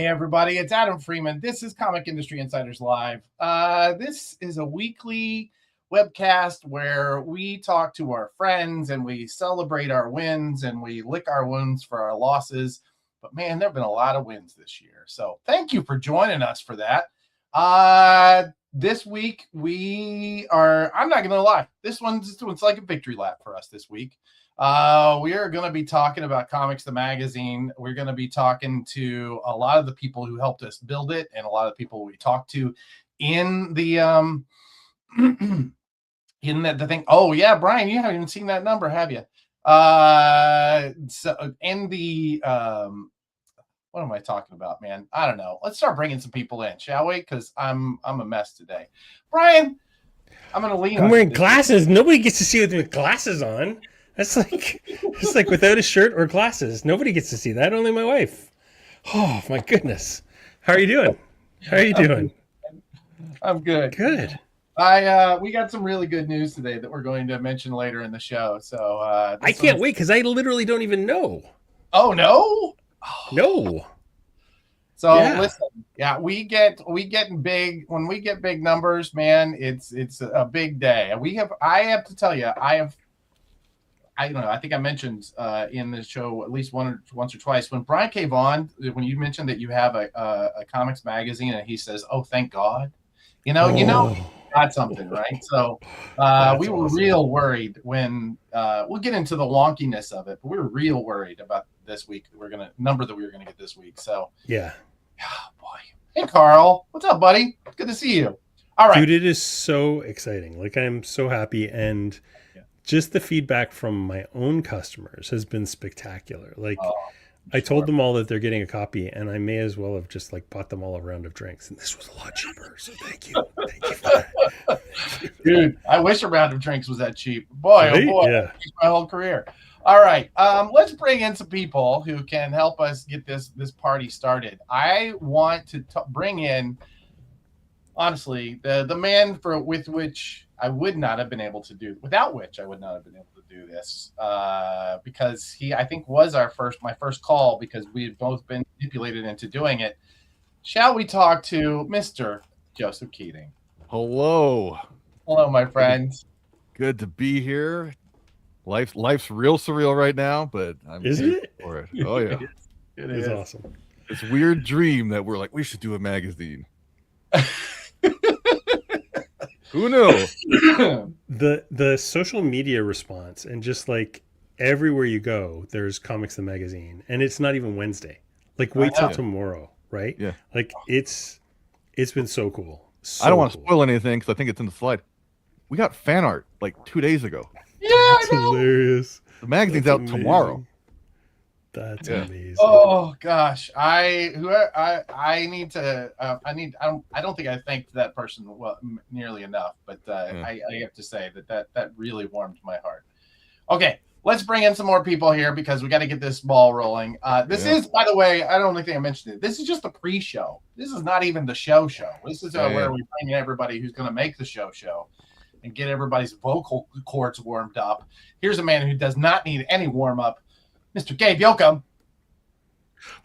everybody, it's Adam Freeman. This is Comic Industry Insiders Live. This is a weekly webcast where we talk to our friends and we celebrate our wins and we lick our wounds for our losses. But man, there have been a lot of wins this year. So thank you for joining us for that. This week I'm not going to lie, this one's like a victory lap for us this week. We are going to be talking about Comics the Magazine. We're going to be talking to a lot of the people who helped us build it and a lot of the people we talked to in the in the thing. Oh yeah, Brian, you haven't even seen that number, have you? So in the what am I talking about, man? I don't know. Let's start bringing some people in, shall we? Because I'm a mess today. Brian, I'm going to lean. I'm wearing glasses. Nobody gets to see it with glasses on. That's like it's like without a shirt or glasses. Nobody gets to see that. Only my wife. Oh my goodness. How are you doing? How are you doing? I'm good. Good. We got some really good news today that we're going to mention later in the show. So I can't wait because I literally don't even know. Oh no? No. So listen, we get big when we get big numbers, man. It's a big day. I have to tell you, I don't know. I think I mentioned in the show at least once or twice when Brian came on, when you mentioned that you have a comics magazine, and he says, "Oh, thank God," you got something right. So we were real worried when we'll get into the wonkiness of it, but we were real worried about this week. Number that we were gonna get this week. So yeah. Oh, boy. Hey, Carl, what's up, buddy? Good to see you. All right, dude, it is so exciting. Like I'm so happy and. Just the feedback from my own customers has been spectacular. Like I told them all that they're getting a copy and I may as well have just like bought them all a round of drinks. And this was a lot cheaper. So thank you. Thank you for that. Dude, I wish a round of drinks was that cheap. Boy, right? Oh boy, yeah. My whole career. All right. Let's bring in some people who can help us get this party started. I want to bring in, honestly, the man without which I would not have been able to do this because he, I think, was my first call because we had both been manipulated into doing it. Shall we talk to Mr. Joseph Keating? Hello, my friend. Good to be here. Life's real surreal right now, but I'm here for it. Oh yeah, it is awesome. This weird dream that we're like we should do a magazine. Who knew? The social media response and just like everywhere you go, there's Comics the Magazine, and it's not even Wednesday. Like wait till tomorrow, right? Yeah. Like it's been so cool. I don't want to spoil anything because I think it's in the slide. We got fan art like 2 days ago. Yeah, that's hilarious. The magazine's out tomorrow. That's amazing. Oh gosh, I don't think I thanked that person nearly enough, but I have to say that really warmed my heart. Okay, let's bring in some more people here because we got to get this ball rolling. This is, by the way, I don't think I mentioned it. This is just the pre-show. This is not even the show. This is where we bring in everybody who's going to make the show and get everybody's vocal cords warmed up. Here's a man who does not need any warm up. Mr. Gabe Yoakum.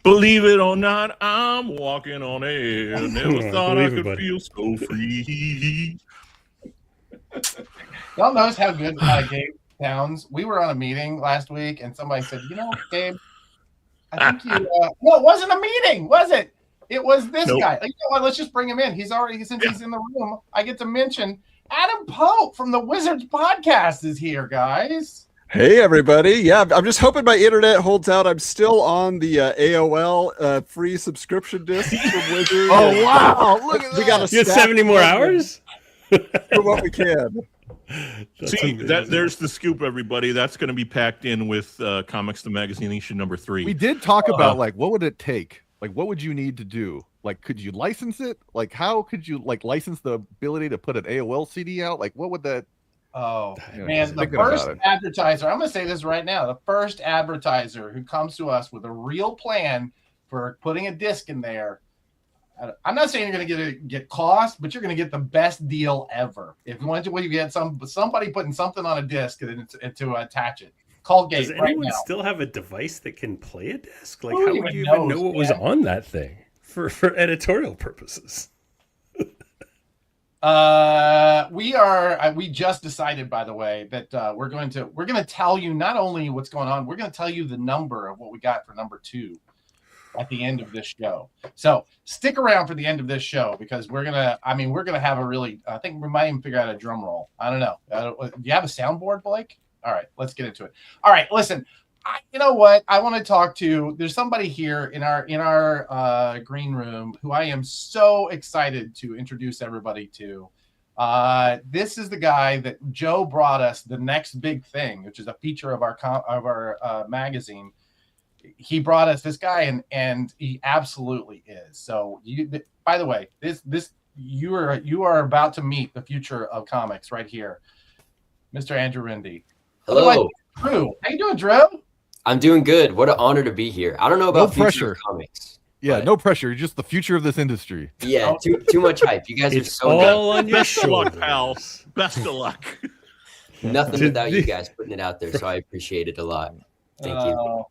Believe it or not, I'm walking on air. Never thought I could feel so free. Y'all knows how good Gabe sounds. We were on a meeting last week, and somebody said, Gabe, I think you... no, it wasn't a meeting, was it? It was this guy. Like, let's just bring him in. He's in the room. I get to mention Adam Pope from the Wizards podcast is here, guys. Hey, everybody. Yeah, I'm just hoping my internet holds out. I'm still on the AOL free subscription disc from Wizards. Oh, wow. Look at that. We got you had 70 more hours? Do what we can. See, there's the scoop, everybody. That's going to be packed in with Comics the Magazine issue number 3. We did talk about, like, what would it take? Like, what would you need to do? Like, could you license it? Like, how could you, like, license the ability to put an AOL CD out? Like, what would that... Oh, man, the first advertiser, I'm going to say this right now, the first advertiser who comes to us with a real plan for putting a disc in there, I'm not saying you're going to get cost, but you're going to get the best deal ever. If you want to, you get somebody putting something on a disc to attach it. Call Gabe right now. Does anyone still have a device that can play a disc? Like, how would you even know what was on that thing? for editorial purposes. We just decided, by the way, that we're going to tell you not only what's going on, we're going to tell you the number of what we got for number 2 at the end of this show. So stick around for the end of this show, because we're gonna have a really, I think we might even figure out a drum roll. I don't know. Do you have a soundboard, Blake? All right, let's get into it. All right, listen. You know what? I want to talk to. There's somebody here in our green room who I am so excited to introduce everybody to. This is the guy that Joe brought us the next big thing, which is a feature of our magazine. He brought us this guy, and he absolutely is. So, by the way, you are about to meet the future of comics right here, Mr. Andrew Rindy. Hello, Drew. How you doing, Drew? I'm doing good. What an honor to be here. I don't know about future of comics. Yeah, no pressure. You're just the future of this industry. Yeah, too much hype. You guys are so all on your Best of luck, shoulders. pal. Best of luck. Nothing without you guys putting it out there, so I appreciate it a lot. Thank you.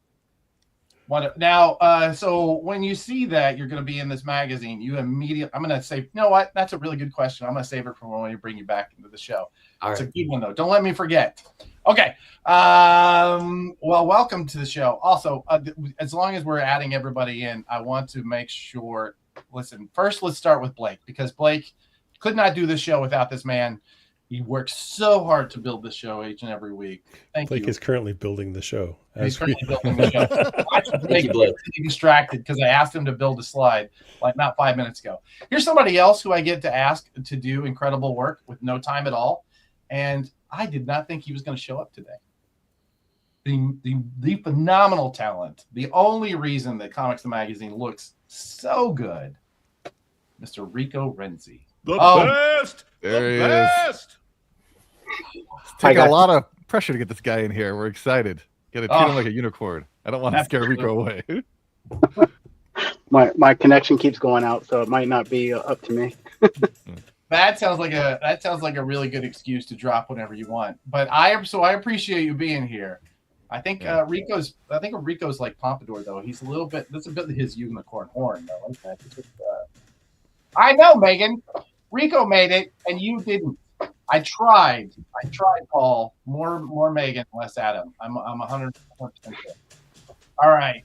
Now, so when you see that you're going to be in this magazine, you immediately, I'm going to say, you know what? That's a really good question. I'm going to save it for when we bring you back into the show. All It's right. a good one, though. Don't let me forget. Okay. Well, welcome to the show. Also, as long as we're adding everybody in, I want to make sure, listen, first let's start with Blake, because Blake could not do this show without this man. He works so hard to build this show each and every week. Thank Blake you. is currently building the show. He's currently building the show. I should Thank you, Blake. distracted because I asked him to build a slide like not 5 minutes ago. Here's somebody else who I get to ask to do incredible work with no time at all, and I did not think he was going to show up today. The phenomenal talent, the only reason that Comics the Magazine looks so good, Mr. Rico Renzi. The best. There he The is. best. It's taking a lot of pressure to get this guy in here. We're excited. Gotta treat him like a unicorn. I don't want to scare Rico away. My connection keeps going out, so it might not be up to me. That sounds like a really good excuse to drop whenever you want. But I appreciate you being here. I think Rico's like Pompadour though. He's that's a bit of his unicorn horn though. I know, Megan. Rico made it and you didn't. I tried, Paul. More Megan, less Adam. I'm 100% sure. All right.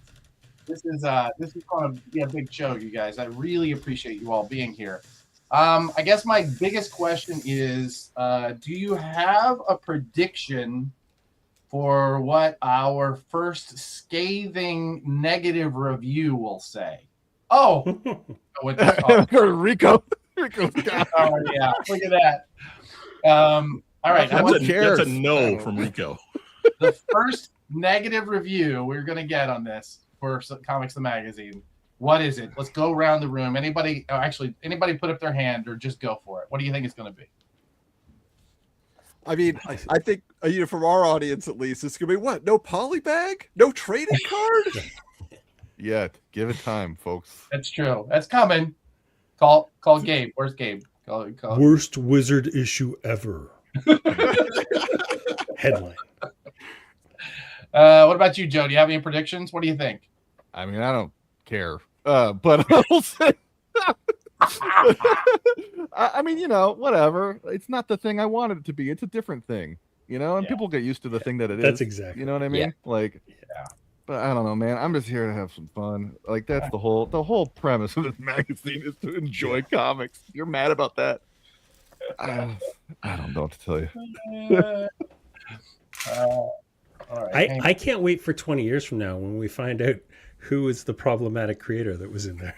This is going to be a big show, you guys. I really appreciate you all being here. I guess my biggest question is, do you have a prediction for what our first scathing negative review will say? Oh, Rico. Rico's got oh yeah, look at that. All right, That's a no from Rico. the first negative review we're going to get on this for Comics the Magazine. What is it? Let's go around the room. Anybody put up their hand or just go for it? What do you think it's going to be? I mean, I think from our audience at least, it's gonna be what? No polybag, no trading card. Yeah, give it time, folks. That's true. That's coming. Call Gabe. Where's Gabe? Call. Worst wizard issue ever. Headline. What about you, Joe? Do you have any predictions? What do you think? I mean, I don't care. But I'll say I mean, whatever. It's not the thing I wanted it to be. It's a different thing, and people get used to the thing that it is. That's exactly. You know what I mean? Yeah. But I don't know, man. I'm just here to have some fun. Like that's the whole premise of this magazine is to enjoy comics. You're mad about that? I don't know what to tell you. All right. I can't wait for 20 years from now when we find out who is the problematic creator that was in there.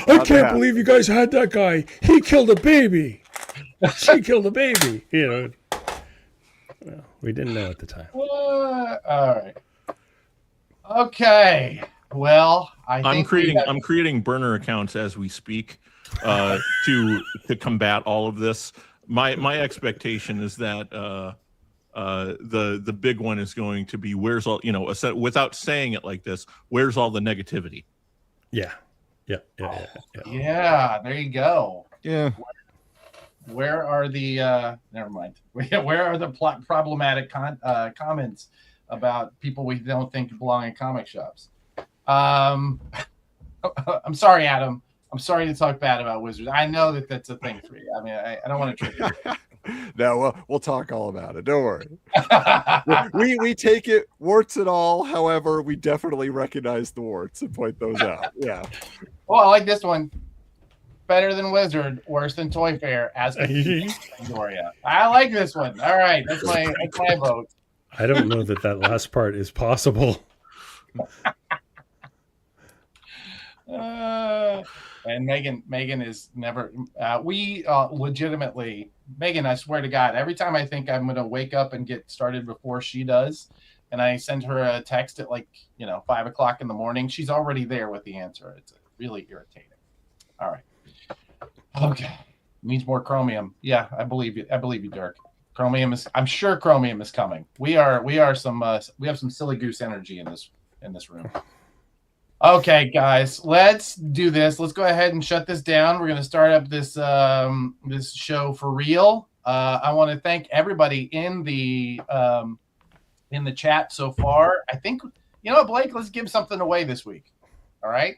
I can't believe you guys had that guy. He killed a baby. She killed a baby. Well, we didn't know at the time. All right. Okay. Well, I'm creating burner accounts as we speak to combat all of this. My expectation is that the big one is going to be where's all without saying it like this, where's all the negativity? Yeah. Yeah, there you go. Yeah. Where are the never mind. Where are the problematic comments about people we don't think belong in comic shops? I'm sorry, Adam. I'm sorry to talk bad about Wizards. I know that that's a thing for you. I mean, I don't want to trick you. No, we'll talk all about it. Don't worry. we take it warts and all. However, we definitely recognize the warts and point those out. Yeah. Well, I like this one. Better than Wizard, worse than Toy Fair. As Gloria. I like this one. All right, that's my vote. I don't know that last part is possible. And Megan is never. We legitimately, Megan. I swear to God, every time I think I'm gonna wake up and get started before she does, and I send her a text at 5 o'clock in the morning, she's already there with the answer. It's really irritating. All right. Okay. Needs more chromium. Yeah, I believe you. I believe you, Dirk. Chromium is. I'm sure chromium is coming. We have some silly goose energy in this room. Okay, guys, let's do this. Let's go ahead and shut this down. We're going to start up this this show for real. I want to thank everybody in the chat so far. I think Blake. Let's give something away this week. All right.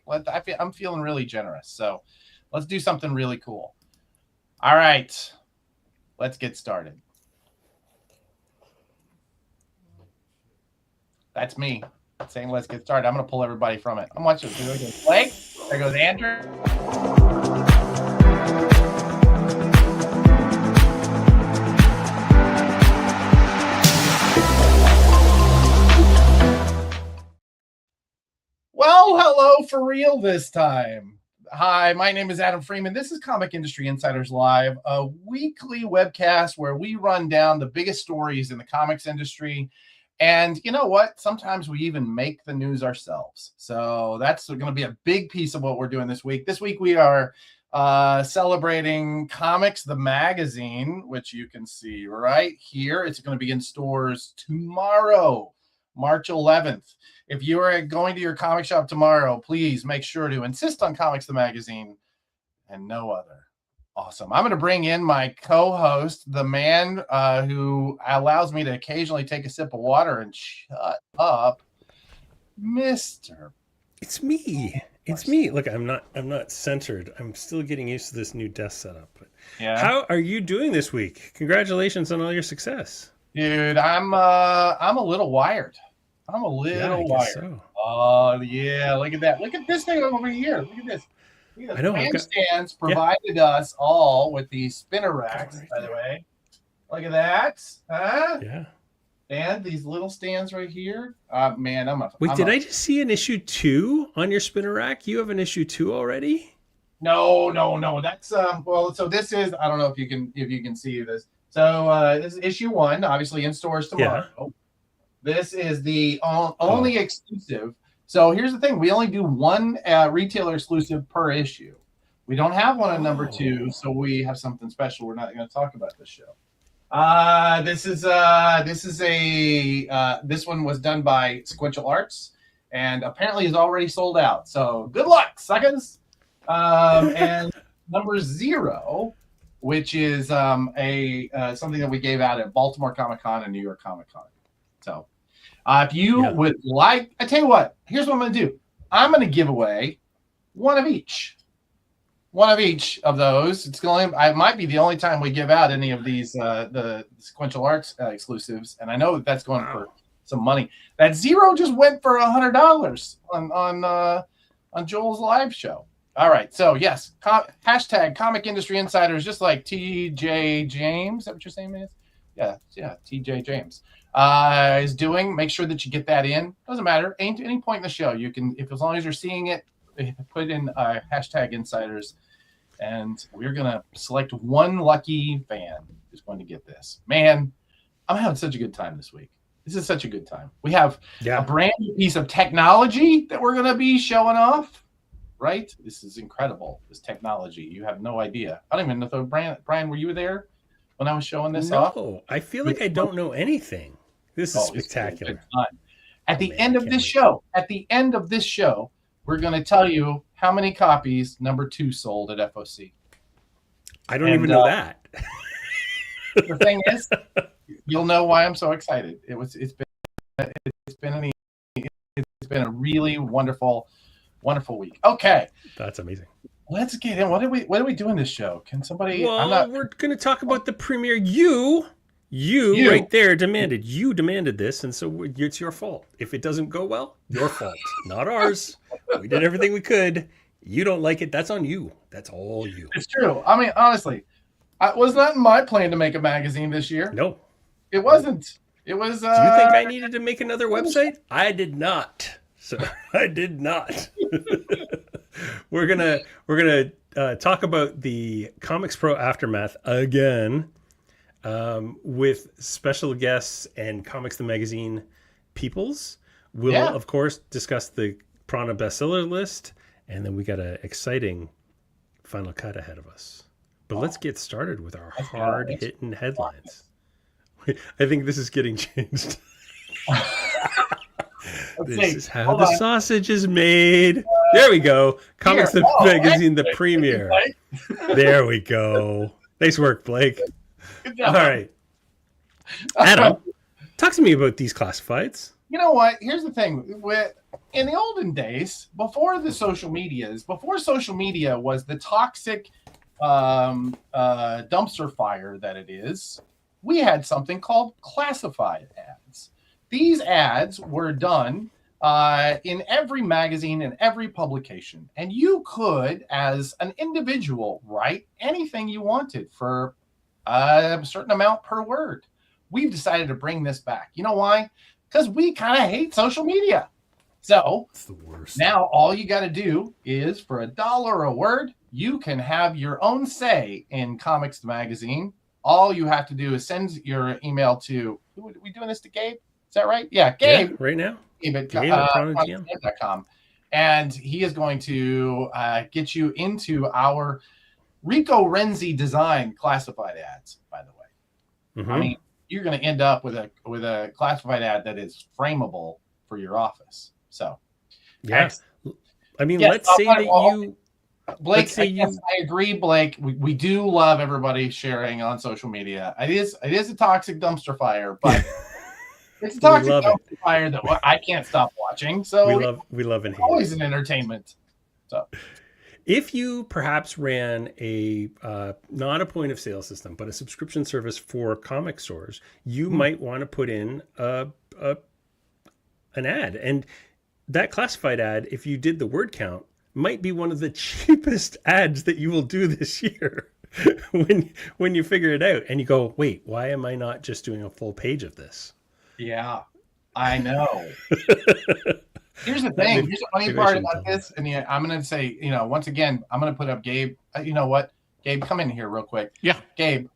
I'm feeling really generous. So let's do something really cool. All right. Let's get started. That's me saying let's get started. I'm going to pull everybody from it. I'm watching. There goes Blake. There goes Andrew. Well, hello for real this time. Hi, my name is Adam Freeman. This is Comic Industry Insiders Live, a weekly webcast where we run down the biggest stories in the comics industry. And you know what? Sometimes we even make the news ourselves. So that's going to be a big piece of what we're doing this week. This week we are celebrating Comics the Magazine, which you can see right here. It's going to be in stores tomorrow, March 11th. If you are going to your comic shop tomorrow, please make sure to insist on Comics the Magazine and no other. Awesome. I'm going to bring in my co-host, the man who allows me to occasionally take a sip of water and shut up, Mr. It's me. It's me. Look, I'm not centered. I'm still getting used to this new desk setup. But yeah. How are you doing this week? Congratulations on all your success. Dude, I'm a little wired. I'm a little wired. So. Oh yeah, look at that. Look at this thing over here. Look at this. I know. Stands provided us all with these spinner racks, by the way. Look at that. Huh? Yeah. And these little stands right here. Man, Did I just see an issue 2 on your spinner rack? You have an issue 2 already? No. That's so this is, I don't know if you can see this. So this is issue 1, obviously in stores tomorrow. Yeah. This is the only exclusive. So here's the thing. We only do one retailer exclusive per issue. We don't have one on number 2, so we have something special we're not going to talk about this show. This one was done by Sequential Arts and apparently is already sold out. So good luck, suckers. And number 0, which is something that we gave out at Baltimore Comic-Con and New York Comic-Con. So if you would like, I tell you what, here's what I'm going to do. I'm going to give away one of each of those. It might be the only time we give out any of these the Sequential Arts exclusives, and I know that's going for some money. That 0 just went for $100 on Joel's live show. All right, so yes, hashtag Comic Industry Insiders, just like TJ James. Is that what your name is? Yeah, TJ James. Is doing. Make sure that you get that in. Doesn't matter. Any point in the show, you can, if as long as you're seeing it, put in hashtag insiders, and we're gonna select one lucky fan who's going to get this. Man, I'm having such a good time this week. This is such a good time. We have a brand new piece of technology that we're gonna be showing off. Right? This is incredible. This technology. You have no idea. I don't even know if Brian, were you there when I was showing this off? No, I feel like I don't know anything. This is spectacular. At the end of this show, we're going to tell you how many copies number 2 sold at FOC. I don't even know that. The thing is, you'll know why I'm so excited. It's been a really wonderful Wonderful week. Okay. That's amazing. Let's get in. What do we do in this show? Can somebody? Well, we're going to talk about the premiere. You right there demanded. You demanded this, and so it's your fault. If it doesn't go well, your fault, not ours. We did everything we could. You don't like it. That's on you. That's all you. It's true. I mean, honestly, it was not in my plan to make a magazine this year. No, it wasn't. It was. Do you think I needed to make another website? I did not. So I did not. We're gonna talk about the Comics Pro Aftermath again, with special guests and Comics the Magazine peoples. We'll of course discuss the Prana bestseller list, and then we got an exciting final cut ahead of us. But let's get started with our hard-hitting headlines. I think this is getting changed. This is how the sausage is made. There we go. Comics the Magazine, the premiere. There we go. Nice work, Blake. All right. Adam, talk to me about these classifieds. You know what? Here's the thing. In the olden days, before social media was the toxic dumpster fire that it is, we had something called classified ads. These ads were done in every magazine and every publication, and you could, as an individual, write anything you wanted for a certain amount per word. We've decided to bring this back. You know why? Because we kind of hate social media. So it's the worst. Now all you got to do is, for $1 a word, you can have your own say in Comics the Magazine. All you have to do is send your email to, are we doing this to Gabe? Is that right? Yeah, Gabe. Yeah, right now. Gabe at PronaGM.com. And he is going to get you into our Rico Renzi design classified ads, by the way. Mm-hmm. I mean, you're going to end up with a classified ad that is frameable for your office. So, yeah. I mean, let's say that you... Blake, I agree, Blake. We do love everybody sharing on social media. It is a toxic dumpster fire, but it's a toxic dumpster fire that I can't stop watching. So we love and hate. Always an entertainment. So, if you perhaps ran a not a point of sale system, but a subscription service for comic stores, you might want to put in an ad, and that classified ad, if you did the word count, might be one of the cheapest ads that you will do this year when you figure it out and you go, wait, why am I not just doing a full page of this? Yeah, I know. Here's the thing. Here's the funny part about this. And I'm going to say, once again, I'm going to put up Gabe. You know what? Gabe, come in here real quick. Yeah. Gabe.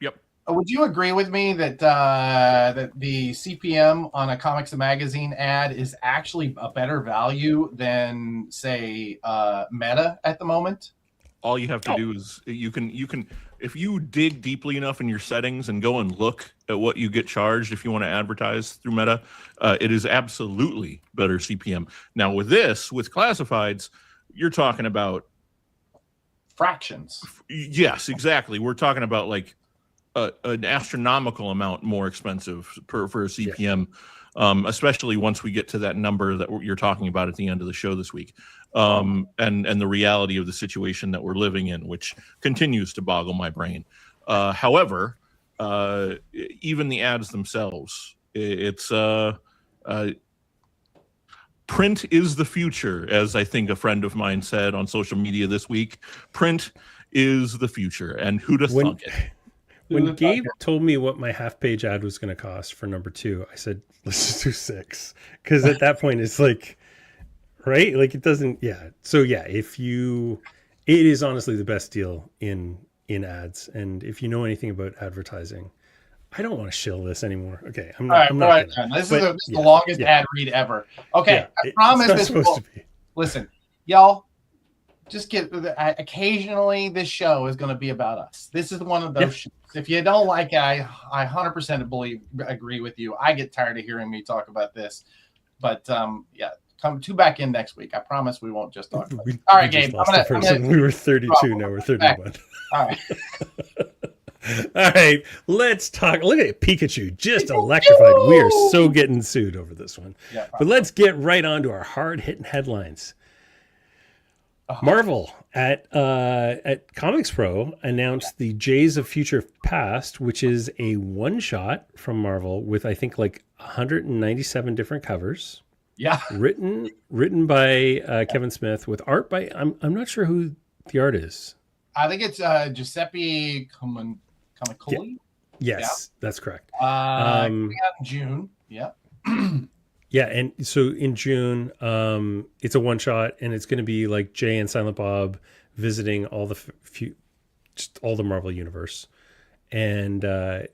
Yep. Would you agree with me that that the CPM on a Comics Magazine ad is actually a better value than, say, Meta at the moment? All you have to do is you can if you dig deeply enough in your settings and go and look at what you get charged if you want to advertise through Meta, it is absolutely better CPM. Now with classifieds, you're talking about fractions. Yes, exactly. We're talking about like an astronomical amount more expensive for a CPM, especially once we get to that number that you're talking about at the end of the show this week, and the reality of the situation that we're living in, which continues to boggle my brain. However, even the ads themselves, it's print is the future, as I think a friend of mine said on social media this week. Print is the future, and who'd have thunk it? When Gabe told me what my half-page ad was going to cost for number 2, I said, let's just do 6. Because at that point, it's like, right? Like it doesn't, yeah. So yeah, it is honestly the best deal in ads. And if you know anything about advertising, I don't want to shill this anymore. Okay, I'm not. This is the longest ad read ever. Okay, I promise this will. Listen, y'all. Just occasionally this show is going to be about us. This is one of those shows. If you don't like it, I 100% agree with you. I get tired of hearing me talk about this. But come back in next week. I promise we won't just talk about it. All right, Gabe. We were 32, now we're 31. All right. All right, let's talk. Look at Pikachu, just electrified. We are so getting sued over this one. Yeah, but let's get right on to our hard-hitting headlines. Marvel at Comics Pro announced the Jays of Future Past, which is a one-shot from Marvel with I think like 197 different covers. Yeah, written by Kevin Smith with art by I'm not sure who the art is. I think it's Giuseppe Camicoli. Yes, that's correct. Coming out in June. Yeah. Yeah, and so in June, it's a one shot, and it's going to be like Jay and Silent Bob visiting all the just all the Marvel universe, and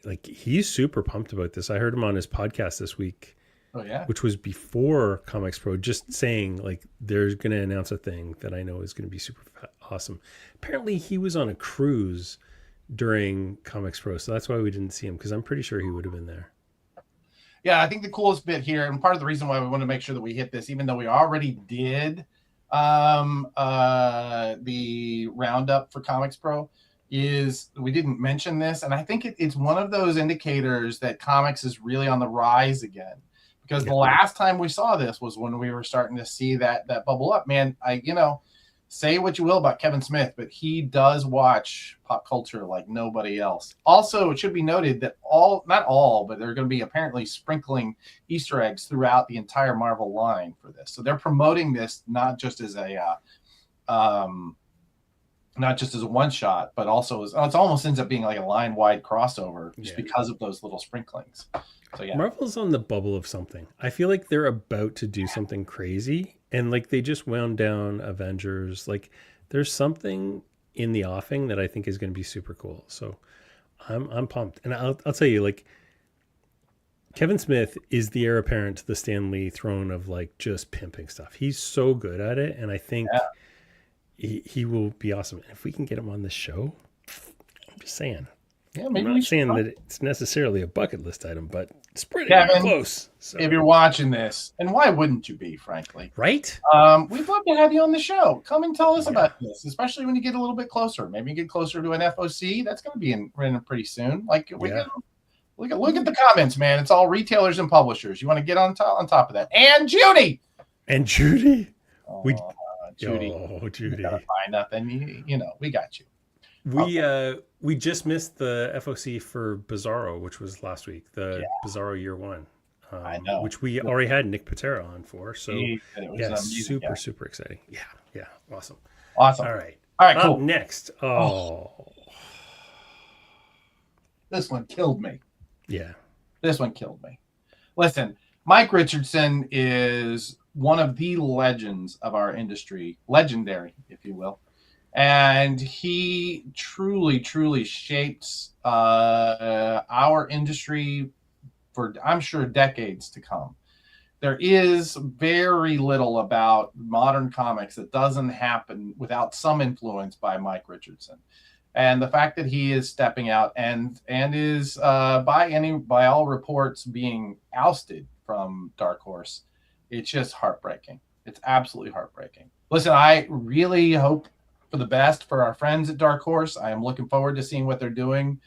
like he's super pumped about this. I heard him on his podcast this week. Oh yeah, which was before Comics Pro, just saying like they're going to announce a thing that I know is going to be super awesome. Apparently, he was on a cruise during Comics Pro, so that's why we didn't see him because I'm pretty sure he would have been there. Yeah, I think the coolest bit here, and part of the reason why we want to make sure that we hit this, even though we already did the roundup for Comics Pro, is we didn't mention this, and I think it's one of those indicators that comics is really on the rise again. Because the last time we saw this was when we were starting to see that bubble up. Man, say what you will about Kevin Smith, but he does watch pop culture like nobody else. Also, it should be noted that not all, but they're going to be apparently sprinkling Easter eggs throughout the entire Marvel line for this. So they're promoting this not just as a one shot, but also it almost ends up being like a line wide crossover just because of those little sprinklings. So yeah, Marvel's on the bubble of something. I feel like they're about to do something crazy, and like they just wound down Avengers. Like there's something in the offing that I think is going to be super cool. So I'm pumped, and I'll tell you, like Kevin Smith is the heir apparent to the Stan Lee throne of like just pimping stuff. He's so good at it, and I think he will be awesome. And if we can get him on this show, I'm just saying. Yeah, maybe I'm not saying that it's necessarily a bucket list item, but it's pretty close. So. If you're watching this, and why wouldn't you be, frankly? Right? We'd love to have you on the show. Come and tell us about this, especially when you get a little bit closer. Maybe you get closer to an FOC. That's going to be in pretty soon. Like look at the comments, man. It's all retailers and publishers. You want to get on top of that. And Judy. Judy. Judy. Judy. Gotta find nothing. We got you. We just missed the FOC for Bizarro, which was last week, the Bizarro Year One. I know. Which we already had Nick Patera on for. So super exciting. Yeah. Awesome. All right, cool. Next. This one killed me. Yeah. This one killed me. Listen, Mike Richardson is one of the legends of our industry, legendary, if you will. And he truly, truly shaped our industry for, I'm sure, decades to come. There is very little about modern comics that doesn't happen without some influence by Mike Richardson. And the fact that he is stepping out and is by all reports being ousted from Dark Horse, it's just heartbreaking. It's absolutely heartbreaking. Listen, I really hope for the best for our friends at Dark Horse. I am looking forward to seeing what they're doing.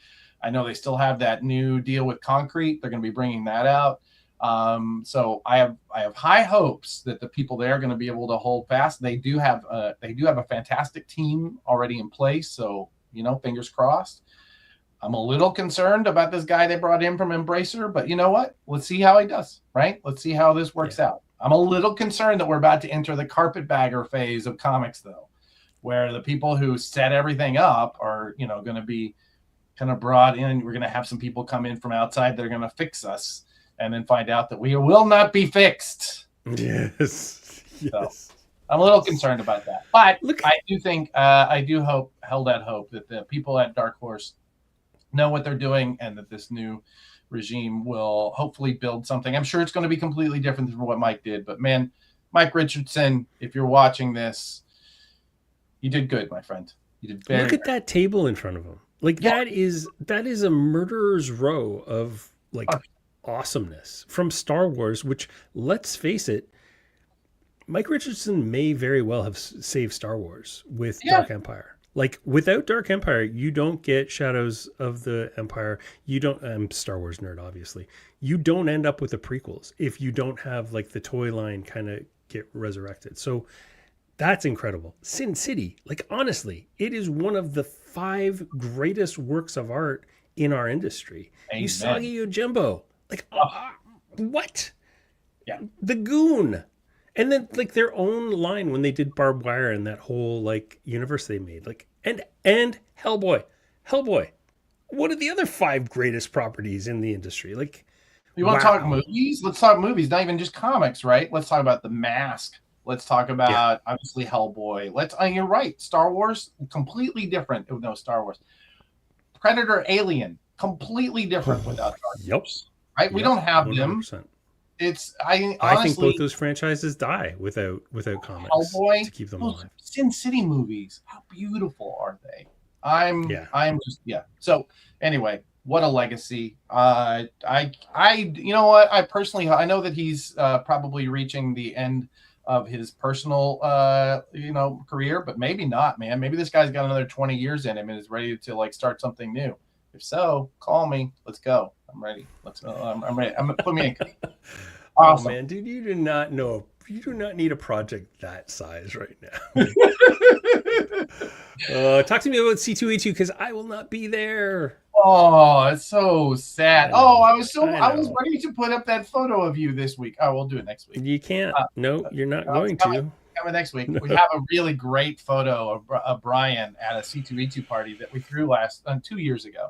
I know they still have that new deal with Concrete. They're going to be bringing that out. So I have high hopes that the people there are going to be able to hold fast. They do have a fantastic team already in place. So, fingers crossed. I'm a little concerned about this guy they brought in from Embracer, but you know what? Let's see how he does, right? Let's see how this works out. I'm a little concerned that we're about to enter the carpetbagger phase of comics, though, where the people who set everything up are, going to be kind of brought in. We're going to have some people come in from outside. They're going to fix us and then find out that we will not be fixed. Yes. So I'm a little concerned about that. But I do think, held out hope that the people at Dark Horse know what they're doing and that this new regime will hopefully build something. I'm sure it's going to be completely different from what Mike did. But, man, Mike Richardson, if you're watching this, you did good, my friend. You did very Look at that table in front of him. Like that is a murderer's row of like awesomeness from Star Wars, which, let's face it, Mike Richardson may very well have saved Star Wars with Dark Empire. Like without Dark Empire, you don't get Shadows of the Empire. You don't, I'm a Star Wars nerd, obviously. You don't end up with the prequels if you don't have like the toy line kind of get resurrected. So That's incredible. Sin City, like honestly, it is one of the 5 greatest works of art in our industry. Amen. Usagi Yojimbo, like what? Yeah. The Goon. And then like their own line when they did Barbed Wire and that whole like universe they made, like and Hellboy. What are the other 5 greatest properties in the industry? Like, you want to talk movies? Let's talk movies, not even just comics, right? Let's talk about The Mask. Let's talk about obviously Hellboy. You're right. Star Wars, completely different. No, Star Wars. Predator, Alien, completely different without Star Wars. Right? We don't have 100%. Them. It's honestly, I think both those franchises die without comics Hellboy, to keep them alive. Sin City movies, how beautiful are they? I'm just So anyway, what a legacy. You know what? I know that he's probably reaching the end of his personal career, but maybe not, man. Maybe this guy's got another 20 years in him and is ready to like start something new. If so, call me. Let's go. I'm ready. I'm ready. Put me in. Awesome. Oh man, dude, you do not need a project that size right now. Talk to me about C2E2 because I will not be there. Oh, it's so sad. I was ready to put up that photo of you this week. Oh, we'll do it next week. You can't. No, you're not going to. Coming next week. We have a really great photo of Brian at a C2E2 party that we threw 2 years ago.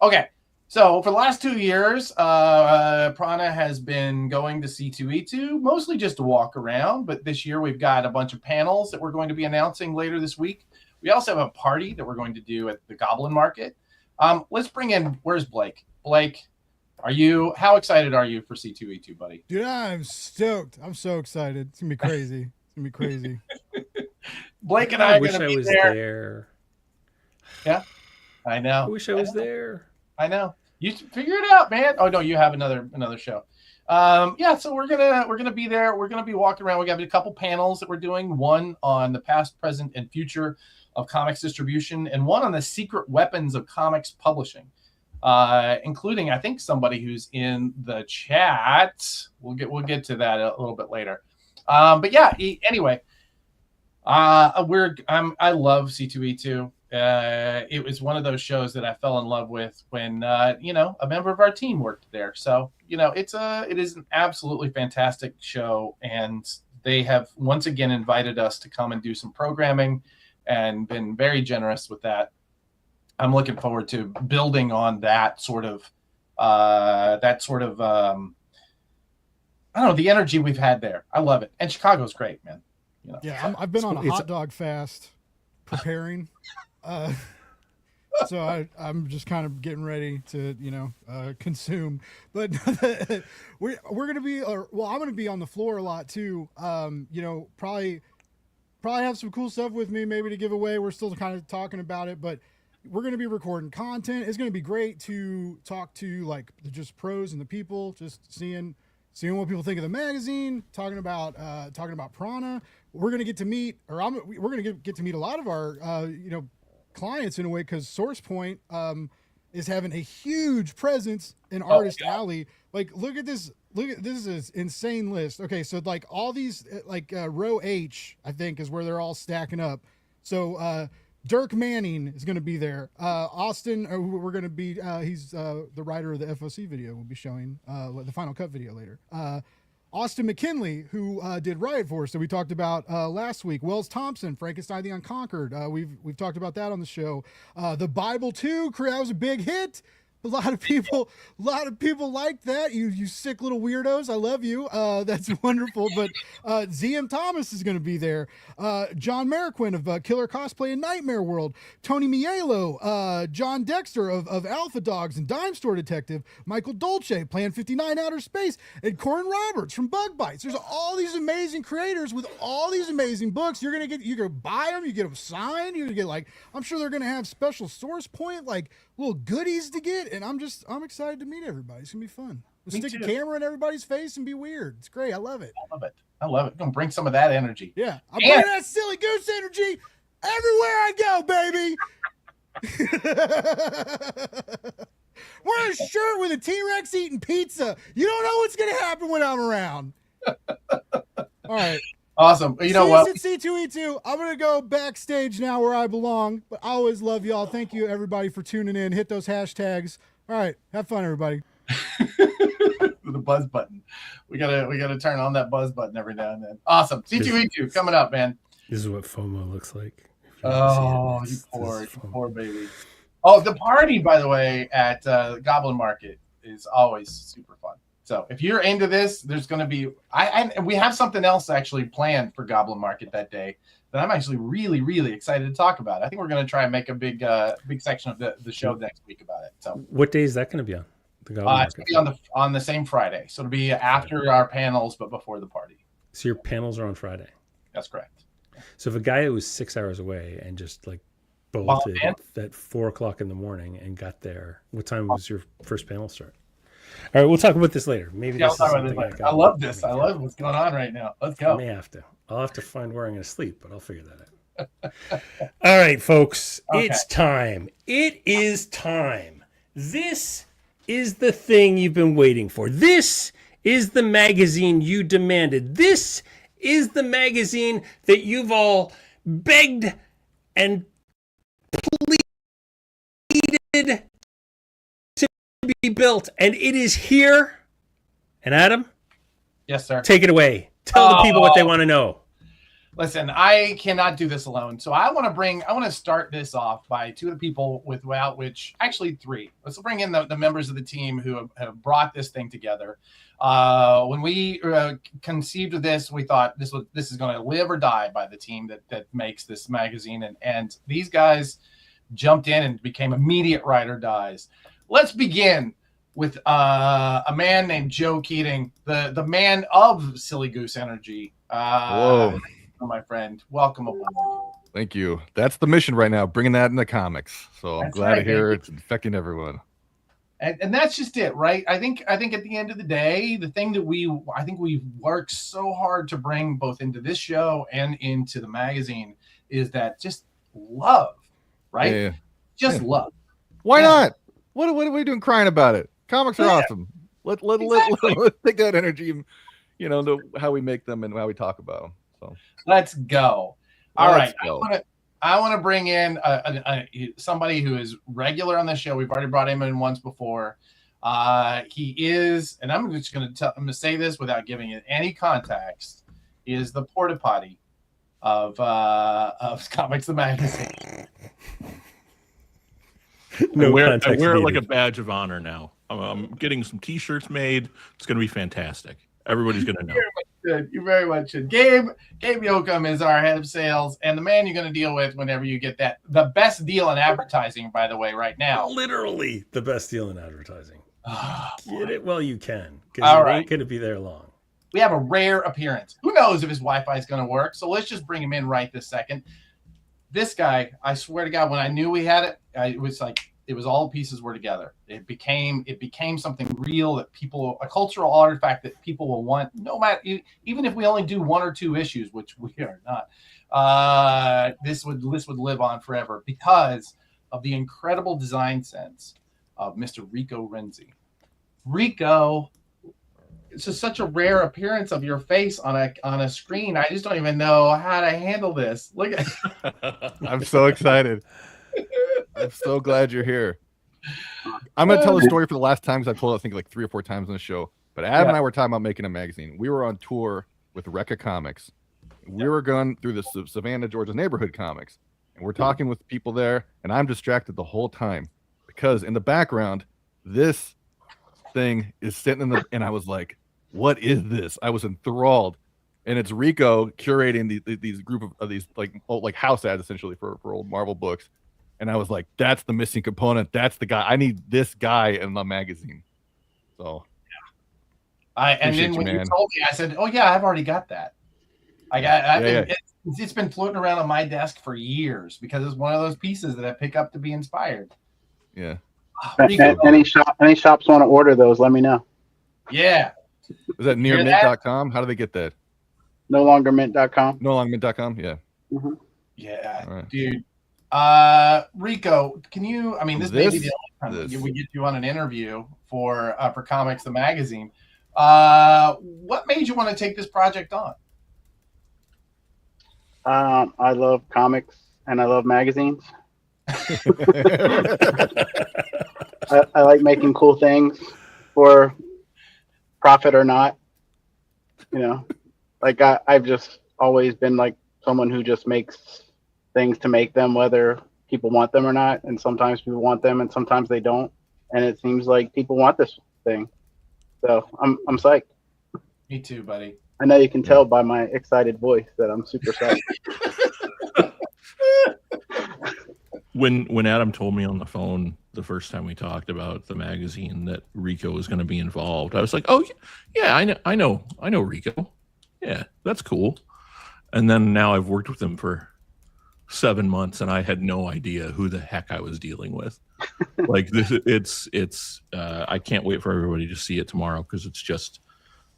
Okay. So for the last 2 years, Prana has been going to C2E2, mostly just to walk around. But this year we've got a bunch of panels that we're going to be announcing later this week. We also have a party that we're going to do at the Goblin Market. Let's bring in, where's Blake? Blake, how excited are you for C2E2, buddy? Dude, I'm stoked. I'm so excited. It's going to be crazy. It's going to be crazy. Blake and I wish I was there. Yeah, I know. I wish I was there. I know. You figure it out, man. Oh no, you have another show. So we're gonna be there. We're gonna be walking around. We got a couple panels that we're doing. One on the past, present, and future of comics distribution, and one on the secret weapons of comics publishing, including I think somebody who's in the chat. We'll get to that a little bit later. Anyway, I love C2E2. It was one of those shows that I fell in love with when a member of our team worked there. So it is an absolutely fantastic show, and they have once again invited us to come and do some programming, and been very generous with that. I'm looking forward to building on that sort of the energy we've had there. I love it, and Chicago's great, man. Yeah, I've been on a hot dog fast preparing. So I'm just kind of getting ready to, consume, but we're going to be, I'm going to be on the floor a lot too. Probably have some cool stuff with me, maybe to give away. We're still kind of talking about it, but we're going to be recording content. It's going to be great to talk to like just pros and the people, just seeing what people think of the magazine, talking about Prana. We're going to get to meet, we're going to get to meet a lot of our, clients in a way, because SourcePoint is having a huge presence in Artist Alley. Like, look at this is insane list. Okay, so like all these row H, I think, is where they're all stacking up. So Dirk Manning is going to be there. Austin, we're going to be he's the writer of the FOC video. We'll be showing the Final Cut video later. Austin McKinley, who did Riot Force that we talked about last week. Wells Thompson, Frankenstein the Unconquered. We've talked about that on the show. The Bible 2, that was a big hit. A lot of people like that. You sick little weirdos. I love you. That's wonderful. But ZM Thomas is going to be there. John Marquand of Killer Cosplay and Nightmare World. Tony Mielo, John Dexter of Alpha Dogs and Dime Store Detective. Michael Dolce, Plan 59 Outer Space. And Corin Roberts from Bug Bites. There's all these amazing creators with all these amazing books. You're going to buy them. You get them signed. You're going to get I'm sure they're going to have special SourcePoint, little goodies to get. And I'm excited to meet everybody. It's gonna be fun. We'll stick a camera in everybody's face and be weird. It's great. I love it. I love it. Gonna bring some of that energy. Yeah, I'm bringing that silly goose energy everywhere I go, baby. Wear a shirt with a T-Rex eating pizza. You don't know what's gonna happen when I'm around. All right. Awesome. You know what? See us at C2E2. I'm going to go backstage now where I belong, but I always love y'all. Thank you, everybody, for tuning in. Hit those hashtags. All right. Have fun, everybody. The buzz button. We gotta turn on that buzz button every now and then. Awesome. C2E2 coming up, man. This is what FOMO looks like. Oh, you poor baby. Oh, the party, by the way, at Goblin Market is always super fun. So if you're into this, there's going to be we have something else actually planned for Goblin Market that day that I'm actually really, really excited to talk about. I think we're going to try and make a big section of the show next week about it. So what day is that going to be on? It's going to be on the same Friday. So it'll be after our panels, but before the party. So your panels are on Friday. That's correct. So if a guy who was 6 hours away and just like bolted at 4 o'clock in the morning and got there, what time was your first panel start? All right, we'll talk about this later. Maybe I'll talk about this later. I love this. I love what's going on right now. Let's go. I may have to. I'll have to find where I'm going to sleep, but I'll figure that out. All right, folks, It's time. It is time. This is the thing you've been waiting for. This is the magazine you demanded. This is the magazine that you've all begged and pleaded to be built, and it is here. And Adam? Yes, sir. Take it away. Tell the people what they want to know. Listen, I cannot do this alone. So I want to start this off by two of the people without which, actually three. Let's bring in the members of the team who have brought this thing together. When we conceived of this, we thought this is going to live or die by the team that makes this magazine. And these guys jumped in and became immediate ride or dies. Let's begin with a man named Joe Keating, the man of Silly Goose Energy. Whoa. My friend, welcome aboard. Thank you. That's the mission right now, bringing that into comics. So I'm glad to hear it's infecting everyone. And that's just it, right? I think at the end of the day, the thing that we've worked so hard to bring both into this show and into the magazine is that just love, right? Yeah. Just love. Why not? What are we doing crying about it? Comics are awesome. Let's take that energy, to how we make them and how we talk about them. So let's go. All right. I want to bring in somebody who is regular on the show. We've already brought him in once before. He is, and I'm just going to say this without giving it any context, is the porta potty of Comics the Magazine. I wear it like a badge of honor now. I'm getting some T-shirts made. It's going to be fantastic. Everybody's going to know. You very much should. Gabe Yoakum is our head of sales and the man you're going to deal with whenever you get that. The best deal in advertising, by the way, right now. Literally the best deal in advertising. Get it while you can, because it ain't going to be there long. We have a rare appearance. Who knows if his Wi-Fi is going to work? So let's just bring him in right this second. This guy, I swear to God, when I knew we had it, it was like it was all the pieces were together. It became something real that a cultural artifact that people will want, no matter, even if we only do one or two issues, which we are not. This would live on forever because of the incredible design sense of Mr. Rico Renzi. Rico, it's just such a rare appearance of your face on a screen. I just don't even know how to handle this. Look at I'm so excited. I'm so glad you're here. I'm going to tell the story for the last time because I told it, I think, like 3 or 4 times on the show. But Adam and I were talking about making a magazine. We were on tour with Recca Comics. We were going through the Savannah, Georgia neighborhood comics. And we're talking with people there. And I'm distracted the whole time because in the background, this thing is sitting and I was like, what is this? I was enthralled. And it's Rico curating these group of these like house ads essentially for old Marvel books. And I was like, that's the missing component. That's the guy. I need this guy in the magazine. So, and then when you told me, I said, "Oh yeah, I've already got that. It's been floating around on my desk for years because it's one of those pieces that I pick up to be inspired." Yeah. Any shops want to order those? Let me know. Yeah. Is that nearmint.com? How do they get that? NoLongerMint.com. NoLongerMint.com. Yeah. Mm-hmm. Yeah, right. Dude. Rico, can you? I mean, this may be the only time we get you on an interview for Comics the Magazine. What made you want to take this project on? I love comics and I love magazines. I like making cool things for profit or not. You know, like I've just always been like someone who just makes things to make them, whether people want them or not. And sometimes people want them and sometimes they don't. And it seems like people want this thing. So I'm psyched. Me too, buddy. I know you can tell by my excited voice that I'm super psyched. When Adam told me on the phone the first time we talked about the magazine that Rico was going to be involved, I was like, "Oh yeah, I know Rico. Yeah, that's cool." And then now I've worked with him for 7 months, and I had no idea who the heck I was dealing with. Like this, it's. I can't wait for everybody to see it tomorrow because it's just.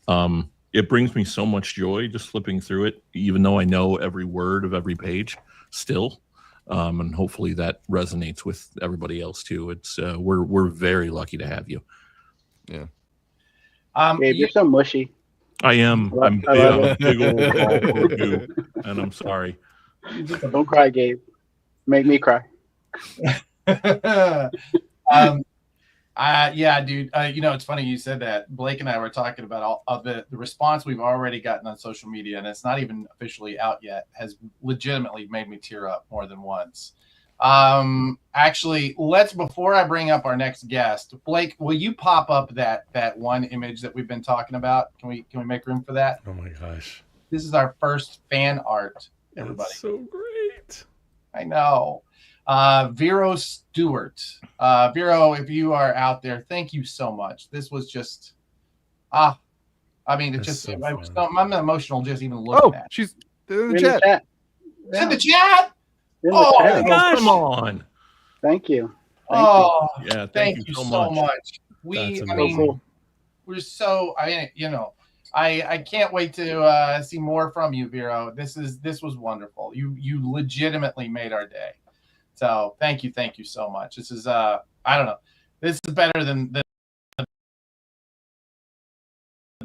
It brings me so much joy just flipping through it, even though I know every word of every page still. And hopefully that resonates with everybody else too. It's we're very lucky to have you. Yeah. Gabe, you're so mushy. I am. I'm big old goo, and I'm sorry. Don't cry, Gabe. Make me cry. Yeah, dude. It's funny you said that. Blake and I were talking about all of the response we've already gotten on social media, and it's not even officially out yet, has legitimately made me tear up more than once. Actually, before I bring up our next guest, Blake, will you pop up that one image that we've been talking about? Can we make room for that? Oh my gosh. This is our first fan art, everybody. That's so great. I know. Vero Stewart. Vero, if you are out there, thank you so much. This was just I mean, it's just I'm emotional just even looking at it. She's in the chat. It's in the chat. Oh my gosh. Come on. Thank you. Yeah, thank you so much. We're so I can't wait to see more from you, Vero. This was wonderful. You legitimately made our day. So thank you so much. This is I don't know. This is better than the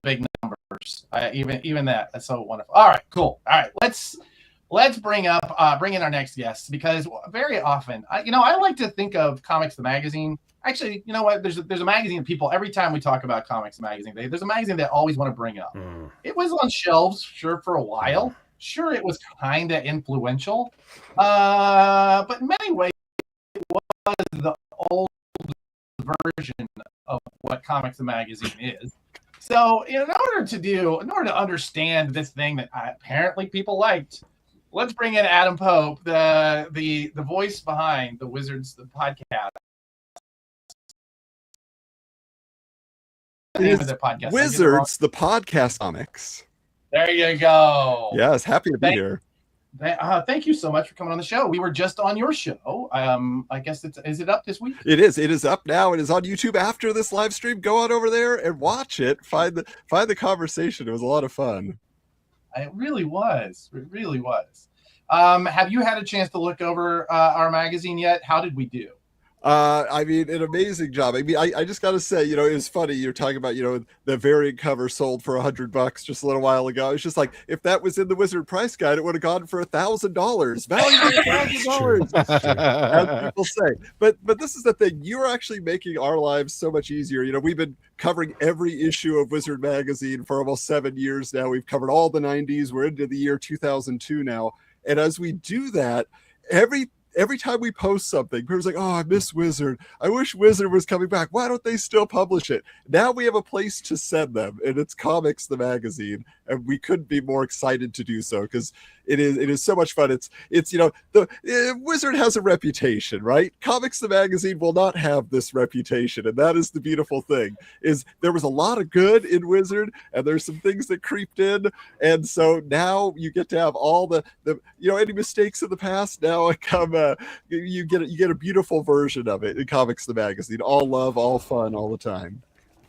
big numbers. Even that's so wonderful. All right, cool. All right, let's bring in our next guest, because very often I like to think of Comics the Magazine. Actually, you know what? There's a magazine people every time we talk about Comics the Magazine, there's a magazine they always want to bring up. It was on shelves sure for a while. Sure, it was kind of influential, but in many ways, it was the old version of what Comics the Magazine is. So, in order to understand this thing that apparently people liked, let's bring in Adam Pope, the voice behind the Wizards, the podcast. The name of their podcast. Wizards, the podcast comics. There you go. Yes, happy to be here. Thank you so much for coming on the show. We were just on your show. I guess is it up this week? It is. It is up now. It is on YouTube after this live stream. Go on over there and watch it. Find the conversation. It was a lot of fun. It really was. It really was. Have you had a chance to look over our magazine yet? How did we do? I mean, an amazing job. I mean, I just got to say, it was funny. You're talking about, the variant cover sold for $100 just a little while ago. It's just like, if that was in the Wizard price guide, it would have gone for $1,000. Value $1,000, as people say. But this is the thing. You're actually making our lives so much easier. We've been covering every issue of Wizard magazine for almost 7 years now. We've covered all the 90s. We're into the year 2002 now. And as we do that, every time we post something, people's like, "Oh, I miss Wizard. I wish Wizard was coming back. Why don't they still publish it?" Now we have a place to send them, and it's Comics the Magazine, and we couldn't be more excited to do so because it is so much fun. It's Wizard has a reputation, right? Comics the Magazine will not have this reputation, and that is the beautiful thing. Is there was a lot of good in Wizard, and there's some things that creeped in, and so now you get to have all the any mistakes in the past now come. You get a beautiful version of it in Comics the Magazine. All love, all fun, all the time.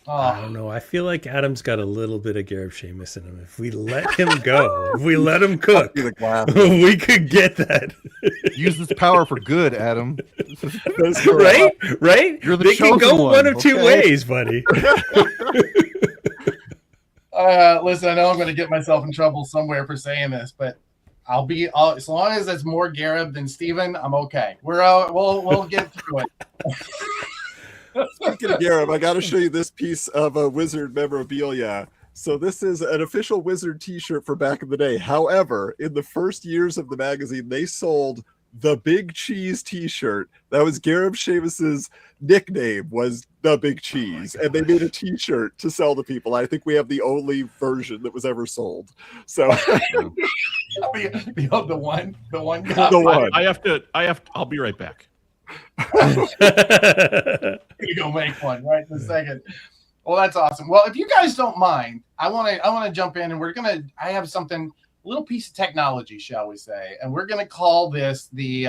I don't know. I feel like Adam's got a little bit of Gareb Sheamus in him. If we let him go, if we let him cook, we could get that. Use this power for good, Adam. Right? You're the they can go one of two ways, buddy. Listen, I know I'm going to get myself in trouble somewhere for saying this, but as long as it's more Garib than Steven, I'm okay. We'll get through it. Speaking of Garib, I got to show you this piece of Wizard memorabilia. So this is an official Wizard t-shirt for back in the day. However, in the first years of the magazine, they sold the Big Cheese t-shirt. That was Garib Sheamus's nickname, was the Big Cheese. And they made a t-shirt to sell to people. I think we have the only version that was ever sold. So the one I'll be right back. You go make one right in a second. Well, that's awesome. Well, if you guys don't mind, I want to jump in, and I have something, a little piece of technology, shall we say, and we're gonna call this the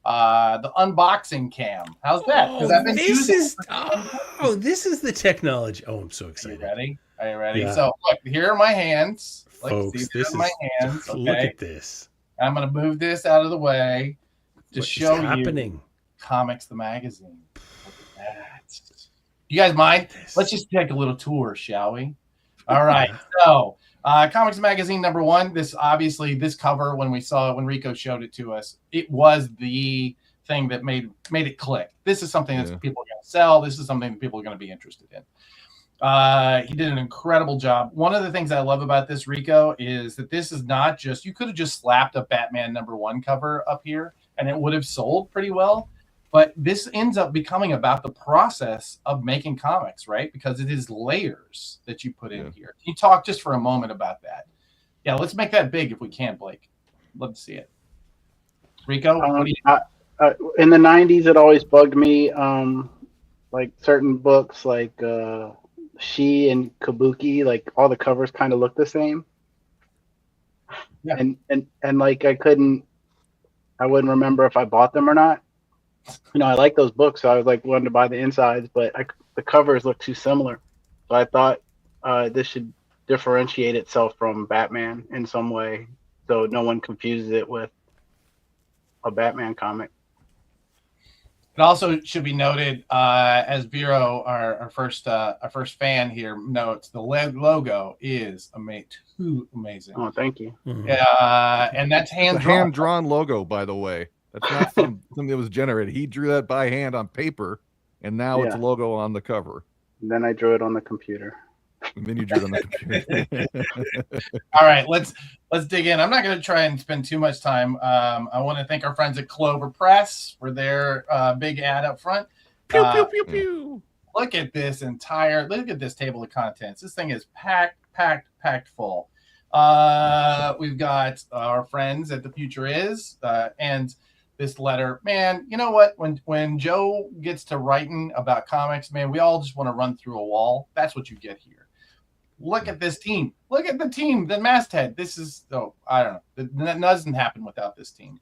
unboxing cam. How's that? This is the technology. Oh, I'm so excited. Are you ready? Yeah. So look, here are my hands. Folks, this is my hands. Okay? Look at this. I'm gonna move this out of the way to show you Comics the magazine. Look at that. You guys mind? Let's just take a little tour, shall we? All right. So, Comics Magazine #1. This cover, when Rico showed it to us, it was the thing that made it click. This is something that people are going to sell. This is something that people are going to be interested in. He did an incredible job. One of the things I love about this, Rico, is that this is not just, you could have just slapped a Batman #1 cover up here and it would have sold pretty well. But this ends up becoming about the process of making comics, right? Because it is layers that you put in here. Can you talk just for a moment about that? Yeah, let's make that big if we can, Blake. Love to see it. Rico? In the 90s, it always bugged me, like certain books like She and Kabuki, like all the covers kind of look the same. Yeah. And like I wouldn't remember if I bought them or not. I like those books, so I was like wanted to buy the insides, but the covers look too similar. So I thought this should differentiate itself from Batman in some way, so no one confuses it with a Batman comic. It also should be noted, as Vero, our first fan here, notes, the logo is amazing. Oh, thank you. Yeah, and that's hand-drawn logo, by the way. That's not something that was generated. He drew that by hand on paper, and now it's a logo on the cover. And then I drew it on the computer. And then you drew it on the computer. All right, let's dig in. I'm not going to try and spend too much time. I want to thank our friends at Clover Press for their big ad up front. Pew, pew, pew, pew. Look at this table of contents. This thing is packed full. We've got our friends at The Future Is, and this letter, man, you know what? When Joe gets to writing about comics, man, we all just want to run through a wall. That's what you get here. Look at this team. Look at the team, the masthead. This is, I don't know. That doesn't happen without this team.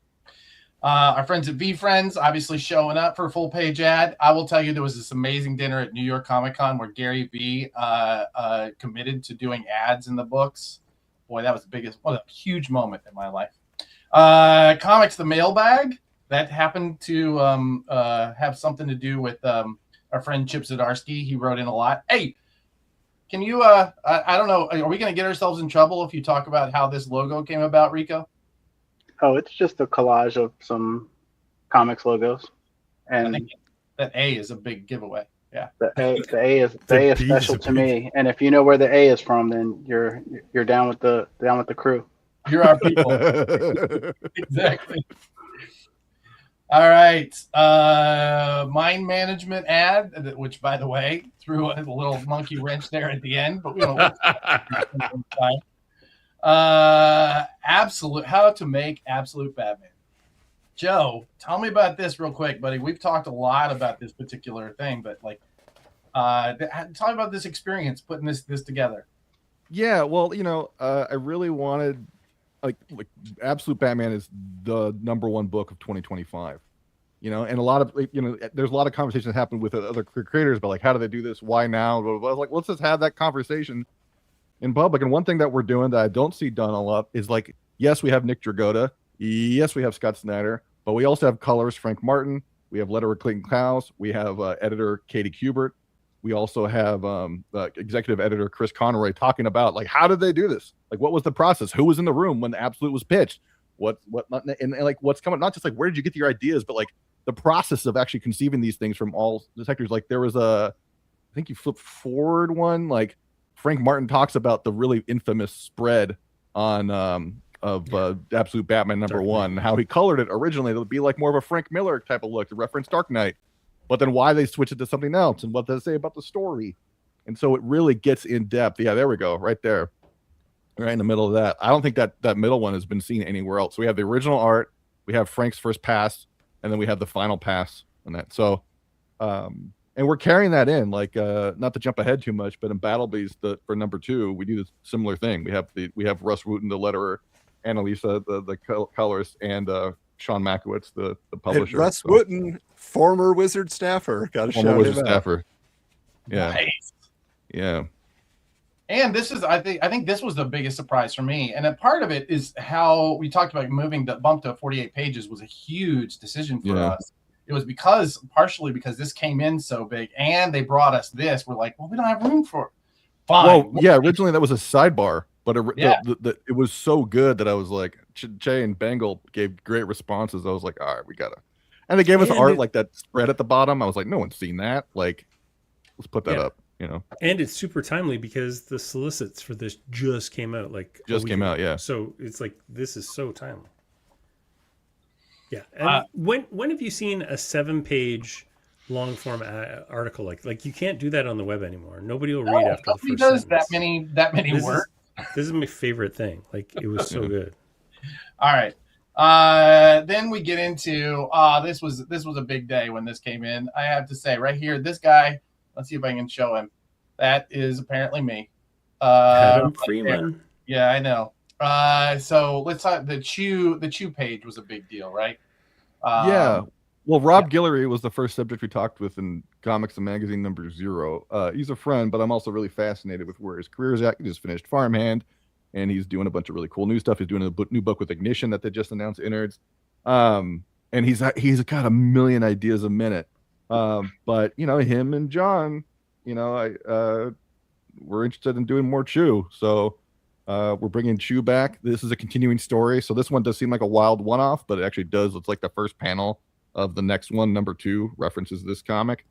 Our friends at V Friends, obviously showing up for a full page ad. I will tell you, there was this amazing dinner at New York Comic Con where Gary V committed to doing ads in the books. Boy, that was what a huge moment in my life. Comics the Mailbag. That happened to have something to do with our friend Chip Zdarsky. He wrote in a lot. Hey, can you, I don't know, are we going to get ourselves in trouble if you talk about how this logo came about, Rico? Oh, it's just a collage of some comics logos. And I think that A is a big giveaway. Yeah. The A is special to me. And if you know where the A is from, then you're down with the crew. You're our people. Exactly. All right. Mind management ad, which, by the way, threw a little monkey wrench there at the end, but we don't. How to make Absolute Batman. Joe, tell me about this real quick, buddy. We've talked a lot about this particular thing, but tell me about this experience putting this together. Yeah, well, I really wanted. Like Absolute Batman is the #1 book of 2025, and a lot of there's a lot of conversations that happen with other creators about like, how do they do this? Why now? Blah, blah, blah. Like, let's just have that conversation in public. And one thing that we're doing that I don't see done a lot is like, yes, we have Nick Dragotta. Yes, we have Scott Snyder, but we also have colors Frank Martin. We have letterer Clayton Klaus. We have editor Katie Kubert. We also have the executive editor Chris Conroy talking about like how did they do this? Like what was the process? Who was in the room when the Absolute was pitched? What and like what's coming? Not just like where did you get your ideas, but like the process of actually conceiving these things from all the sectors. Like there was I think you flipped forward one. Like Frank Martin talks about the really infamous spread on Absolute Batman #1, how he colored it originally to be like more of a Frank Miller type of look to reference Dark Knight, but then why they switch it to something else and what they say about the story. And so it really gets in depth. Yeah, there we go, right there, right in the middle of that. I don't think that middle one has been seen anywhere else. So we have the original art, we have Frank's first pass, and then we have the final pass on that. So and we're carrying that in, like not to jump ahead too much, but in Battlebeast for #2, we do this similar thing. We have Russ Wooten, the letterer, Annalisa, the colorist, and Sean Makowitz, the publisher. And Russ Wooten, former Wizard staffer. Got to shout him Wizard out. staffer. Yeah. Nice. Yeah. And this is, I think this was the biggest surprise for me. And a part of it is how we talked about moving the bump to 48 pages was a huge decision for us. It was partially because this came in so big and they brought us this. We're like, well, we don't have room for it. Fine. Well, yeah, originally that was a sidebar, but it was so good that I was like, Jay and Bengal gave great responses. I was like, all right, we gotta. And they gave us art like that spread at the bottom. I was like, no one's seen that. Like, let's put that up. You know, and it's super timely because the solicits for this just came out yeah. So it's like this is so timely. Yeah. And when have you seen a 7-page long form article like you can't do that on the web anymore? Nobody will read after the first does sentence. that many words. This is my favorite thing. Like it was so good. All right. Then we get into this was a big day when this came in. I have to say right here, this guy. Let's see if I can show him. That is apparently me. Adam Freeman. Yeah, I know. So let's talk. The Chew page was a big deal, right? Yeah. Well, Rob Guillory was the first subject we talked with in Comics and Magazine #0. He's a friend, but I'm also really fascinated with where his career is at. He just finished Farmhand, and he's doing a bunch of really cool new stuff. He's doing a new book with Ignition that they just announced, Innards. And he's got a million ideas a minute. But you know, him and John, you know, we're interested in doing more Chew, so we're bringing Chew back. This is a continuing story, so this one does seem like a wild one-off, but it actually does. It's like the first panel of the next one, #2, references this comic,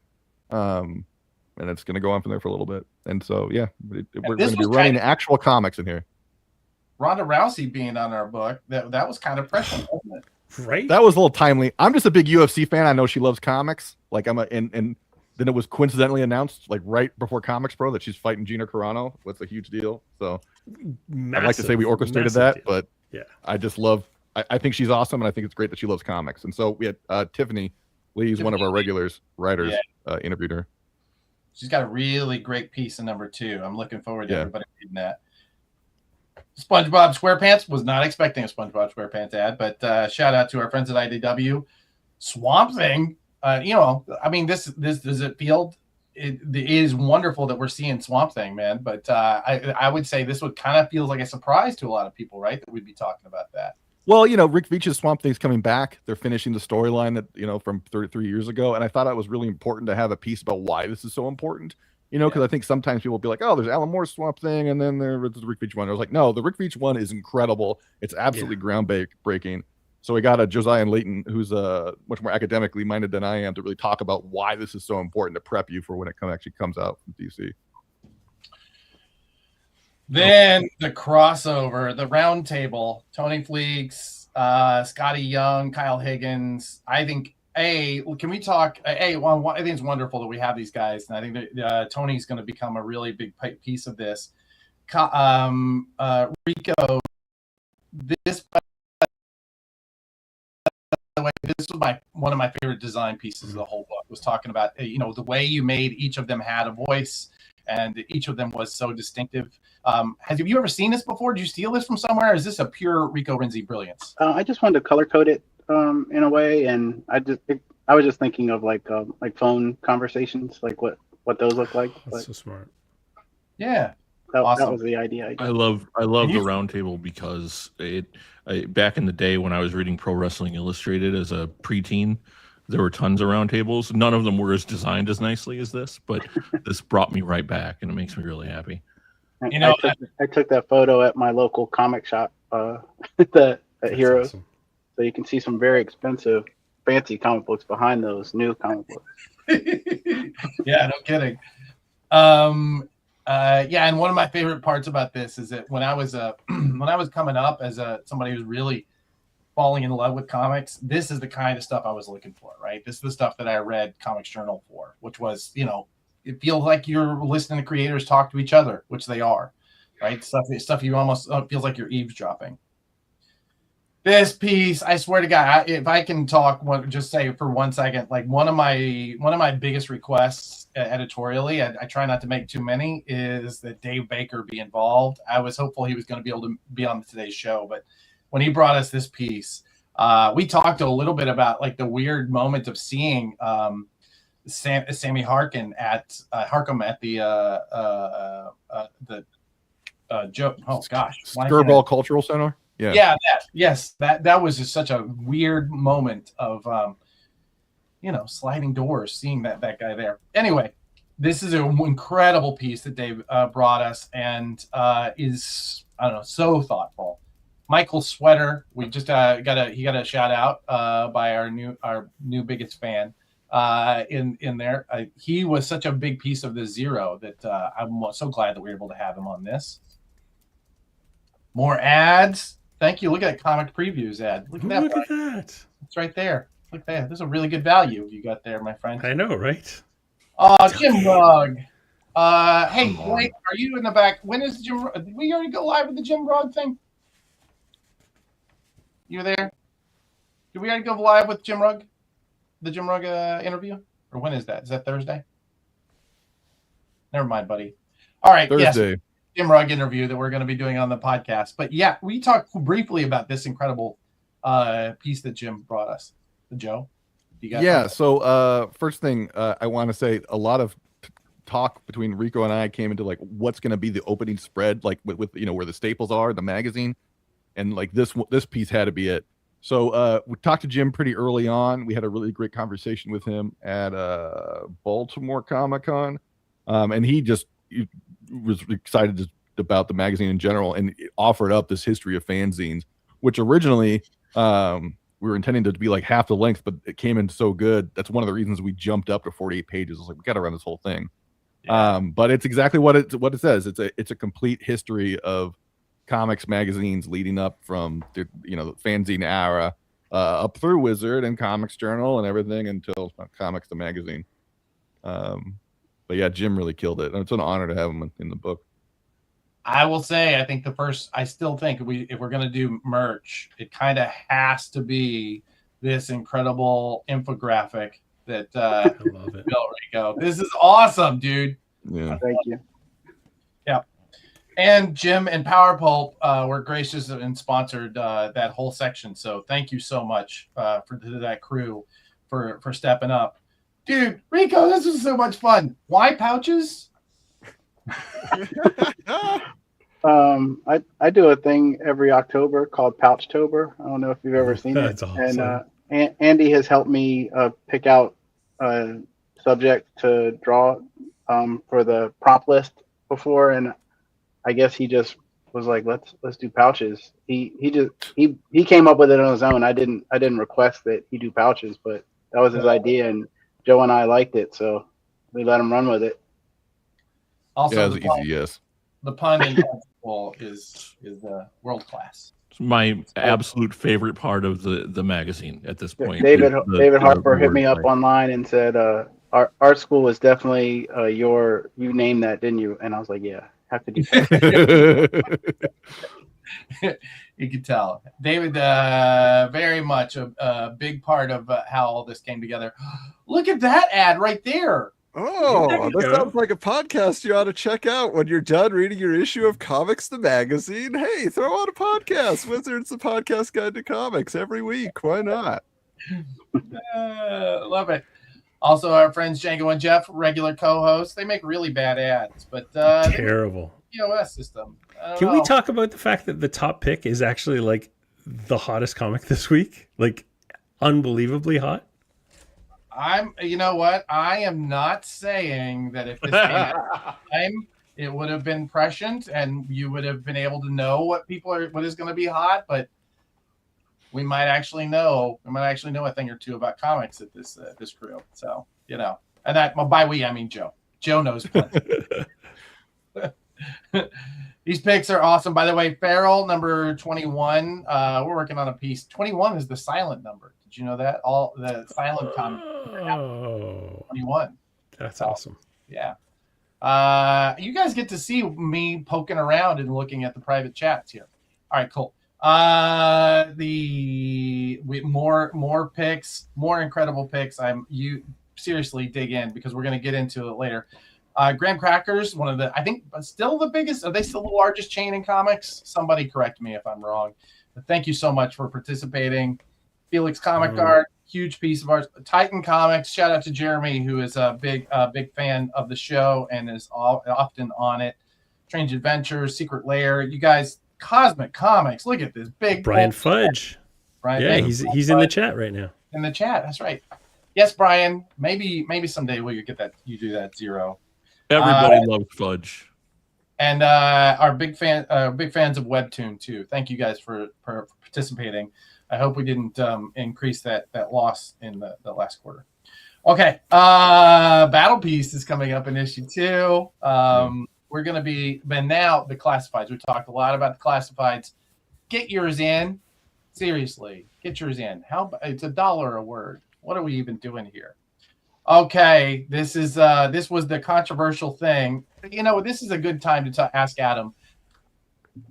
and it's going to go on from there for a little bit. And so, yeah, we're going to be running actual comics in here. Ronda Rousey being on our book, that was kind of prescient, wasn't it? Right. That was a little timely. I'm just a big UFC fan. I know she loves comics. Like and then it was coincidentally announced like right before Comics Pro that she's fighting Gina Carano. That's a huge deal. So I'd like to say we orchestrated that, deal. But yeah, I just love. I think she's awesome, and I think it's great that she loves comics. And so we had Tiffany Lee's one of our regulars writers interviewed her. She's got a really great piece in #2. I'm looking forward to everybody reading that. SpongeBob SquarePants, was not expecting a SpongeBob SquarePants ad, but shout out to our friends at IDW. Swamp Thing, you know, I mean, this does it feel? It is wonderful that we're seeing Swamp Thing, man. But I would say this would kind of feels like a surprise to a lot of people, right? That we'd be talking about that. Well, you know, Rick Veitch's Swamp Thing's coming back. They're finishing the storyline that, you know, from 33 years ago, and I thought it was really important to have a piece about why this is so important. You know, because I think sometimes people will be like, oh, there's Alan Moore's Swamp Thing, and then there's the Rick Veitch one. I was like, no, the Rick Veitch one is incredible. It's absolutely groundbreaking. So we got a Josiah Layton, who's much more academically minded than I am, to really talk about why this is so important to prep you for when it actually comes out from DC. Then the crossover, the round table, Tony Fleeks, Scotty Young, Kyle Higgins. I think can we talk? I think it's wonderful that we have these guys, and I think that Tony's going to become a really big piece of this. Rico, this, by the way, this was one of my favorite design pieces of the whole book. Was talking about you know, the way you made each of them had a voice, and each of them was so distinctive. Have you ever seen this before? Did you steal this from somewhere? Or is this a pure Rico Renzi brilliance? I just wanted to color code it in a way, and I was just thinking of like phone conversations, like what those look like. That's so smart. Yeah, that was the idea. I love the round table because back in the day when I was reading Pro Wrestling Illustrated as a preteen, there were tons of round tables. None of them were as designed as nicely as this, but this brought me right back, and it makes me really happy. You know, I took that photo at my local comic shop, at Heroes, awesome. So you can see some very expensive, fancy comic books behind those new comic books. Yeah, no kidding. Yeah, and one of my favorite parts about this is that when I was coming up as somebody who's really falling in love with comics, this is the kind of stuff I was looking for, right? This is the stuff that I read Comics Journal for, which was, you know, it feels like you're listening to creators talk to each other, which they are, right? Stuff you almost feels like you're eavesdropping. This piece, I swear to God, if I can talk, just say for 1 second, like one of my biggest requests editorially, I try not to make too many, is that Dave Baker be involved. I was hopeful he was going to be able to be on today's show, but when he brought us this piece, we talked a little bit about like the weird moment of seeing Sammy Harkin at the Joe. Oh gosh, Skirball Cultural Center. Yeah. That was just such a weird moment of sliding doors, seeing that guy there. Anyway, this is an incredible piece that Dave brought us, and is, I don't know, so thoughtful. Michael Sweater, we just got a shout out by our new biggest fan in there. He was such a big piece of the Zero that I'm so glad that we were able to have him on this. More ads. Thank you. Look at that comic previews ad. Look at that. Look at that. It's right there. Look at that. There's a really good value you got there, my friend. I know, right? Jim Rugg. Hey, wait, are you in the back? When is Jim? Did we already go live with the Jim Rugg thing? You there? Did we already go live with Jim Rugg? The Jim Rugg interview? Or when is that? Is that Thursday? Never mind, buddy. All right. Thursday. Yes, Jim Rugg interview that we're going to be doing on the podcast. But yeah, we talked briefly about this incredible piece that Jim brought us. Joe? So first thing I want to say, a lot of talk between Rico and I came into like what's going to be the opening spread, like with where the staples are, the magazine. And like this piece had to be it. So we talked to Jim pretty early on. We had a really great conversation with him at Baltimore Comic-Con. And he was excited about the magazine in general and offered up this history of fanzines, which originally we were intending to be like half the length, but it came in so good. That's one of the reasons we jumped up to 48 pages. I was like, we got to run this whole thing. Yeah. But it's exactly what it says. It's a complete history of comics magazines leading up from the fanzine era up through Wizard and Comics Journal and everything until Comics the magazine. But yeah, Jim really killed it, and it's an honor to have him in the book. I will say, I still think if we're going to do merch, it kind of has to be this incredible infographic that I love it. built Rico. This is awesome, dude. Yeah, thank you. Yeah. And Jim and Power Pulp were gracious and sponsored that whole section. So thank you so much to that crew for stepping up. Dude, Rico, this was so much fun. Why pouches? I do a thing every October called Pouchtober. I don't know if you've ever seen it. That's awesome. And Andy has helped me pick out a subject to draw for the prompt list before, and I guess he just was like, let's do pouches. He came up with it on his own. I didn't request that he do pouches, but that was his idea, and Joe and I liked it, so we let him run with it. Also, yeah, it was easy, yes. The pun in basketball is world class. It's my absolute favorite part of the magazine at this point. David Harper hit me up online and said, "Art school was definitely you named that, didn't you?" And I was like, "Yeah, have to do that." You can tell, David, very much a big part of how all this came together. Look at that ad right there. Oh, that sounds like a podcast you ought to check out when you're done reading your issue of Comics the Magazine. Hey, throw on a podcast. Wizards, the podcast guide to comics every week. Why not? Love it. Also, our friends Django and Jeff, regular co-hosts, they make really bad ads, but terrible POS system. Can we talk about the fact that the top pick is actually like the hottest comic this week? Like unbelievably hot. You know what? I am not saying that if this came at time, it would have been prescient and you would have been able to know what is going to be hot, but we might actually know a thing or two about comics at this crew. So, you know, and that by we, I mean Joe. Joe knows plenty. These picks are awesome. By the way, Feral number 21. We're working on a piece. 21 is the silent number. Did you know that? All the silent comic. 21. That's awesome. Yeah. You guys get to see me poking around and looking at the private chats here. All right, cool. More picks, more incredible picks. You seriously dig in because we're going to get into it later. Graham Crackers, one of the, I think, still the biggest. Are they still the largest chain in comics? Somebody correct me if I'm wrong. But thank you so much for participating. Felix Comic Art, huge piece of art. Titan Comics, shout out to Jeremy, who is a big fan of the show and is often on it. Strange Adventures, Secret Lair, you guys. Cosmic Comics, look at this big Brian Fudge. Right? Yeah, he's in the chat right now. In the chat, that's right. Yes, Brian. Maybe someday we'll get that. You do that Zero. Everybody loves Fudge. And our big fans of Webtoon too. Thank you guys for participating. I hope we didn't increase that loss in the last quarter. Okay, Battle Piece is coming up in issue 2. We're going to be, but now the classifieds. We talked a lot about the classifieds. Get yours in. Seriously, get yours in. It's $1 a word. What are we even doing here? Okay, this was the controversial thing. You know, this is a good time to ask Adam.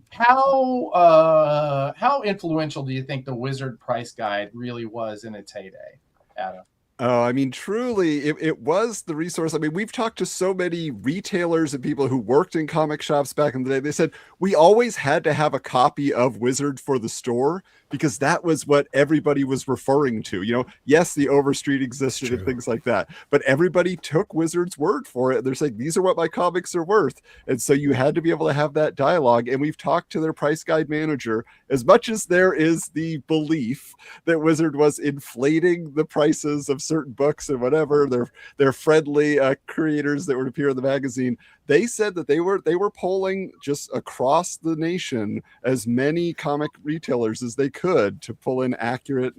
How influential do you think the Wizard Price Guide really was in its heyday, Adam? Oh, I mean, truly, it was the resource. I mean, we've talked to so many retailers and people who worked in comic shops back in the day. They said we always had to have a copy of Wizard for the store because that was what everybody was referring to. You know, yes, the Overstreet existed and things like that, but everybody took Wizard's word for it. They're saying, these are what my comics are worth. And so you had to be able to have that dialogue. And we've talked to their price guide manager. As much as there is the belief that Wizard was inflating the prices of certain books and whatever, their friendly creators that would appear in the magazine, they said that they were polling just across the nation as many comic retailers as they could to pull in accurate,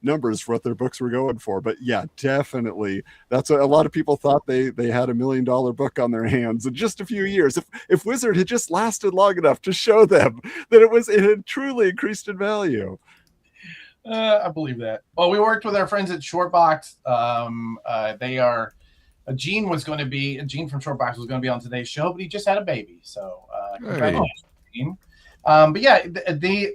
numbers for what their books were going for. But yeah, definitely, that's what a lot of people thought. They had $1 million book on their hands in just a few years. If Wizard had just lasted long enough to show them that it had truly increased in value. I believe that. Well, we worked with our friends at Shortbox. Gene from Shortbox was going to be on today's show, but he just had a baby. So congratulations, Gene. But yeah,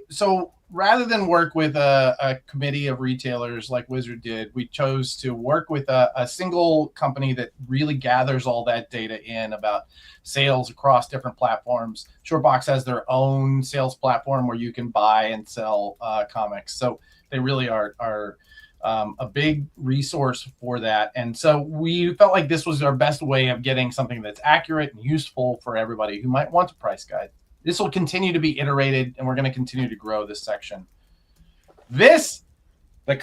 so rather than work with a committee of retailers like Wizard did, we chose to work with a single company that really gathers all that data in about sales across different platforms. Shortbox has their own sales platform where you can buy and sell comics. So they really are a big resource for that. And so we felt like this was our best way of getting something that's accurate and useful for everybody who might want a price guide. This will continue to be iterated, and we're going to continue to grow this section. Let the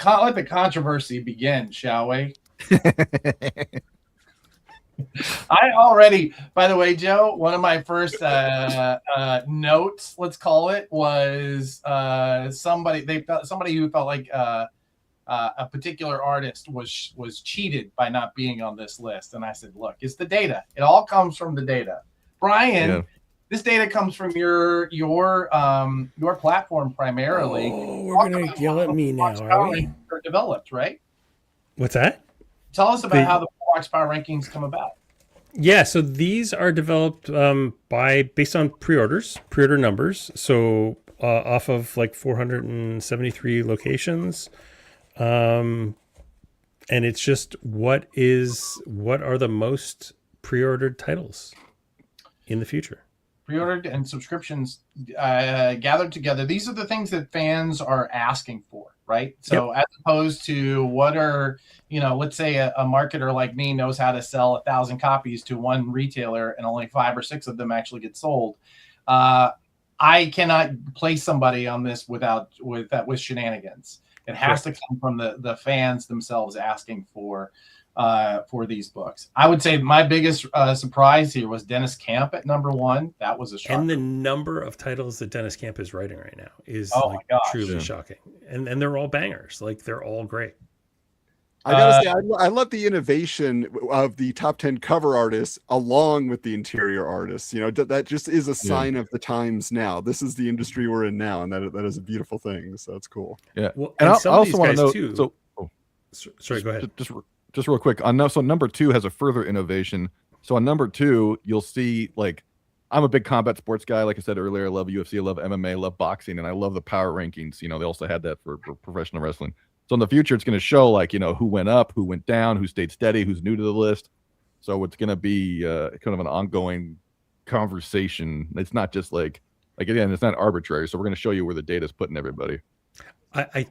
controversy begin, shall we? By the way, Joe, one of my first notes, let's call it, was somebody who felt like a particular artist was cheated by not being on this list. And I said, look, it's the data. It all comes from the data. Brian, this data comes from your platform primarily. Oh, we're going to yell at me now, are we? Are developed, right? What's that? Tell us about how the Box Power Rankings come about. Yeah, so these are developed based on pre-order numbers. So off of like 473 locations. And it's just what are the most pre-ordered titles in the future? Pre-ordered and subscriptions gathered together. These are the things that fans are asking for, right? So as opposed to what are, let's say a marketer like me knows how to sell 1,000 copies to one retailer and only 5 or 6 of them actually get sold. I cannot place somebody on this with shenanigans. It has to come from the fans themselves asking for these books. I would say my biggest surprise here was Dennis Camp at number 1. That was a shocker. And the number of titles that Dennis Camp is writing right now is truly shocking. And they're all bangers. Like, they're all great. I gotta say, I love the innovation of the top 10 cover artists along with the interior artists. You know, that just is a sign of the times now. This is the industry we're in now, and that is a beautiful thing. So that's cool. Yeah. Well, and I also want to know too. So, sorry, go ahead. Just real quick. So number 2 has a further innovation. So on number 2, you'll see, like, I'm a big combat sports guy. Like I said earlier, I love UFC, I love MMA, I love boxing, and I love the power rankings. You know, they also had that for professional wrestling. So in the future, it's going to show, like, you know, who went up, who went down, who stayed steady, who's new to the list. So it's going to be kind of an ongoing conversation. It's not just like again, it's not arbitrary. So we're going to show you where the data is putting everybody. I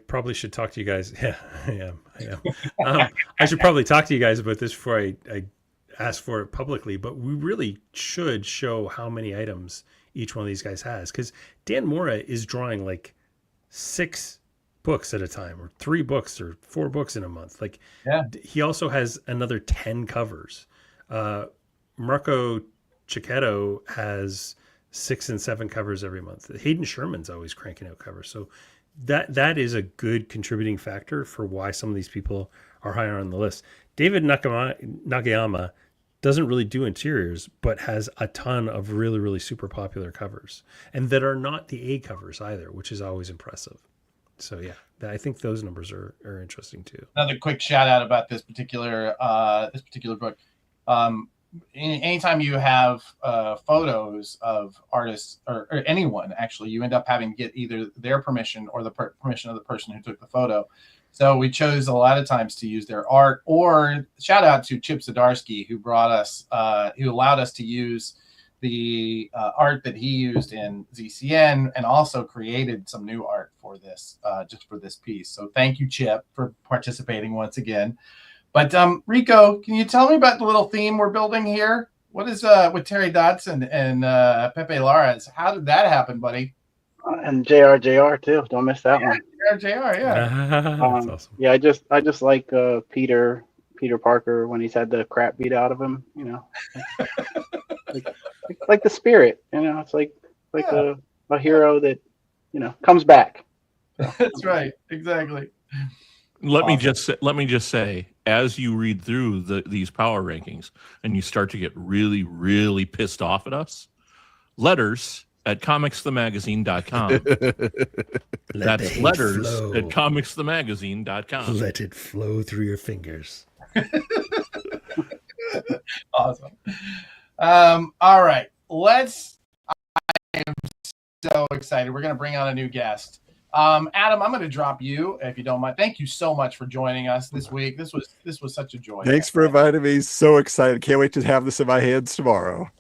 probably should talk to you guys. Yeah, I am. I should probably talk to you guys about this before I ask for it publicly. But we really should show how many items each one of these guys has, because Dan Mora is drawing like 6 books at a time, or 3 books, or 4 books in a month. Like, he also has another 10 covers. Marco Cicchetto has 6 and 7 covers every month. Hayden Sherman's always cranking out covers. So that is a good contributing factor for why some of these people are higher on the list. David Nagayama doesn't really do interiors, but has a ton of really, really super popular covers, and that are not the A covers either, which is always impressive. So yeah, I think those numbers are interesting too. Another quick shout out about this particular book. Anytime you have photos of artists or anyone, actually, you end up having to get either their permission or the permission of the person who took the photo. So we chose a lot of times to use their art, or shout out to Chip Zdarsky, who allowed us to use the art that he used in ZCN, and also created some new art for this, just for this piece. So thank you, Chip, for participating once again. But Rico, can you tell me about the little theme we're building here? What is with Terry Dodson and Pepe Larraz? How did that happen, buddy? And JR too. Don't miss that one. JR, yeah. That's awesome. Yeah, I just like Peter Parker when he's had the crap beat out of him. You know, like the spirit. You know, it's like a hero that, you know, comes back. So. That's right. Exactly. Let me just say, as you read through these power rankings and you start to get really, really pissed off at us, letters at comicsthemagazine.com. That's letters at comicsthemagazine.com. Let it flow through your fingers. Awesome. All right. I am so excited. We're going to bring on a new guest. Adam, I'm going to drop you if you don't mind. Thank you so much for joining us this week. This was such a joy. Thanks for inviting me. So excited. Can't wait to have this in my hands tomorrow.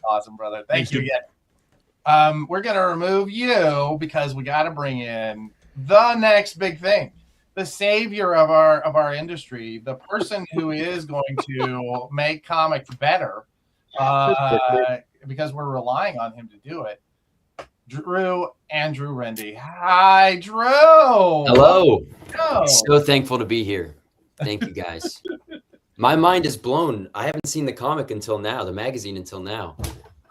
Awesome, brother. Thank you again. We're going to remove you because we got to bring in the next big thing, the savior of our industry, the person who is going to make comics better, because we're relying on him to do it. Andrew Rendy. Hi, Drew. Hello. So thankful to be here. Thank you, guys. My mind is blown. I haven't seen the comic until now, the magazine until now.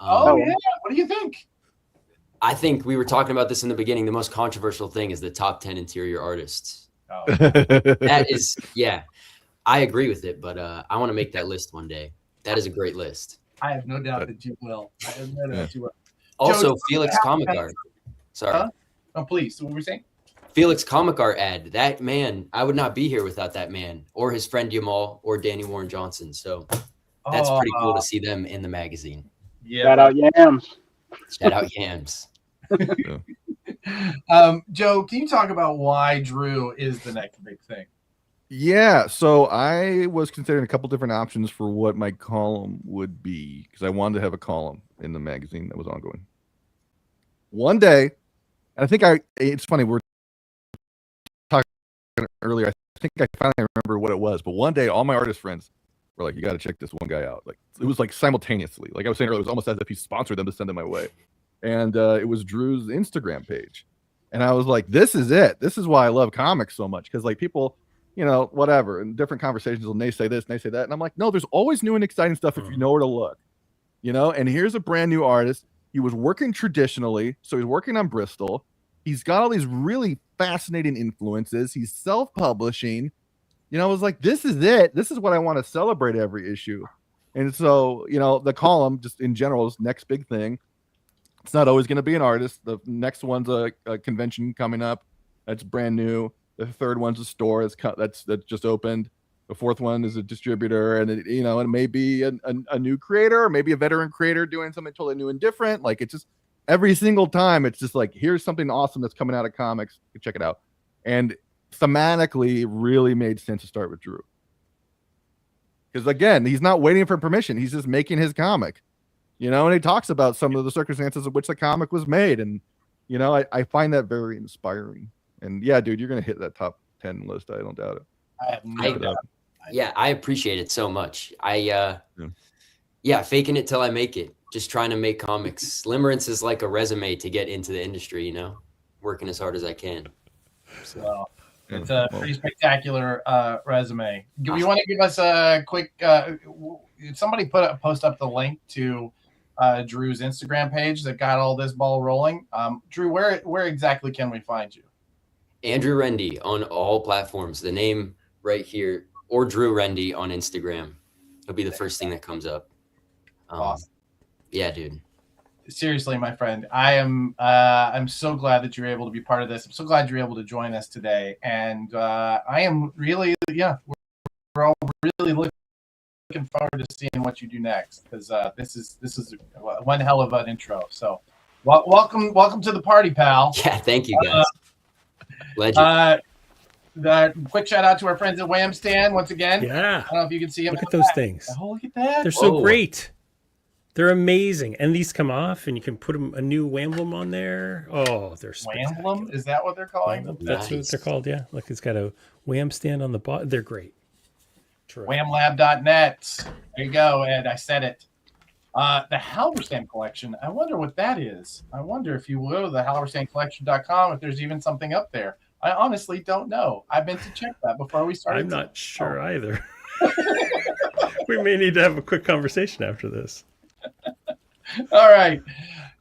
Yeah. What do you think? I think we were talking about this in the beginning. The most controversial thing is the top 10 interior artists. Oh. That is, yeah, I agree with it, but I want to make that list one day. That is a great list. I have no doubt that you will. Also, Joe, Felix comic art. Sorry. Huh? Oh, please. What were we saying? Felix comic art ad. That man, I would not be here without that man, or his friend Yamal, or Danny Warren Johnson. So that's pretty cool to see them in the magazine. Yeah. Shout out Yams. Shout out Yams. Joe, can you talk about why Drew is the next big thing? Yeah, so I was considering a couple different options for what my column would be, because I wanted to have a column in the magazine that was ongoing. One day, and I think it's funny, we were talking earlier, I think I finally remember what it was, but one day all my artist friends were like, you got to check this one guy out. Like, it was like simultaneously. Like I was saying earlier, it was almost as if he sponsored them to send them my way. and it was Drew's Instagram page. And I was like, this is it. This is why I love comics so much. Because like people, you know, whatever, in different conversations will naysay this, naysay that. And I'm like, no, there's always new and exciting stuff if you know where to look. You know, and here's a brand new artist. He was working traditionally, so he's working on Bristol. He's got all these really fascinating influences. He's self-publishing. You know, I was like, this is it. This is what I want to celebrate every issue. And so, you know, the column just in general is next big thing. It's not always going to be an artist. The next one's a convention coming up. That's brand new. The third one's a store that's just opened. The fourth one is a distributor, and it, you know, it may be a new creator, or maybe a veteran creator doing something totally new and different. Like it's just every single time, it's just like, here's something awesome that's coming out of comics. Check it out. And thematically, it really made sense to start with Drew. Because again, he's not waiting for permission. He's just making his comic, you know, and he talks about some of the circumstances in which the comic was made. And, you know, I find that very inspiring. And yeah, dude, you're going to hit that top 10 list. I don't doubt it. I have no doubt. Yeah, I appreciate it so much. Faking it till I make it. Just trying to make comics. Limerence is like a resume to get into the industry, you know, working as hard as I can. So. Well, it's a pretty spectacular resume. Do you want to give us a quick? Somebody post up the link to Drew's Instagram page that got all this ball rolling. Drew, where exactly can we find you? Andrew Rendy on all platforms. The name right here, or Drew Rendy on Instagram. It'll be the first thing that comes up. Awesome. Yeah, dude. Seriously, my friend, I'm so glad that you're able to be part of this. I'm so glad you're able to join us today, and I am really, we're all really looking forward to seeing what you do next, because this is one hell of an intro. So, welcome to the party, pal. Yeah, thank you guys. Legend. Quick shout out to our friends at Wham Stand once again. Yeah, I don't know if you can see them. Look at those things. Oh, look at that! They're so great. They're amazing, and these come off, and you can put a new Wamblem on there. Oh, they're spectacular. Wamblem? Is that what they're calling them? That's what they're called. Yeah, look, it's got a Wham Stand on the bottom. They're great. Whamlab.net. There you go, Ed. I said it. The Halberstam collection. I wonder what that is. I wonder if you go to the halberstamcollection.com if there's even something up there. I honestly don't know. I meant to check that before we started. I'm not sure either. We may need to have a quick conversation after this. All right,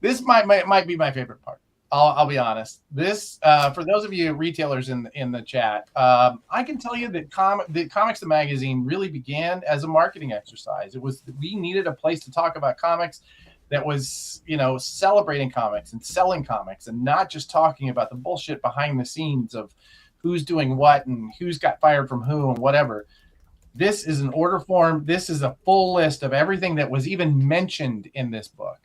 this might be my favorite part. I'll be honest. This for those of you retailers in the chat, I can tell you that Comics the Magazine really began as a marketing exercise. It was, we needed a place to talk about comics that was, you know, celebrating comics and selling comics, and not just talking about the bullshit behind the scenes of who's doing what and who's got fired from who and whatever. This is an order form. This is a full list of everything that was even mentioned in this book.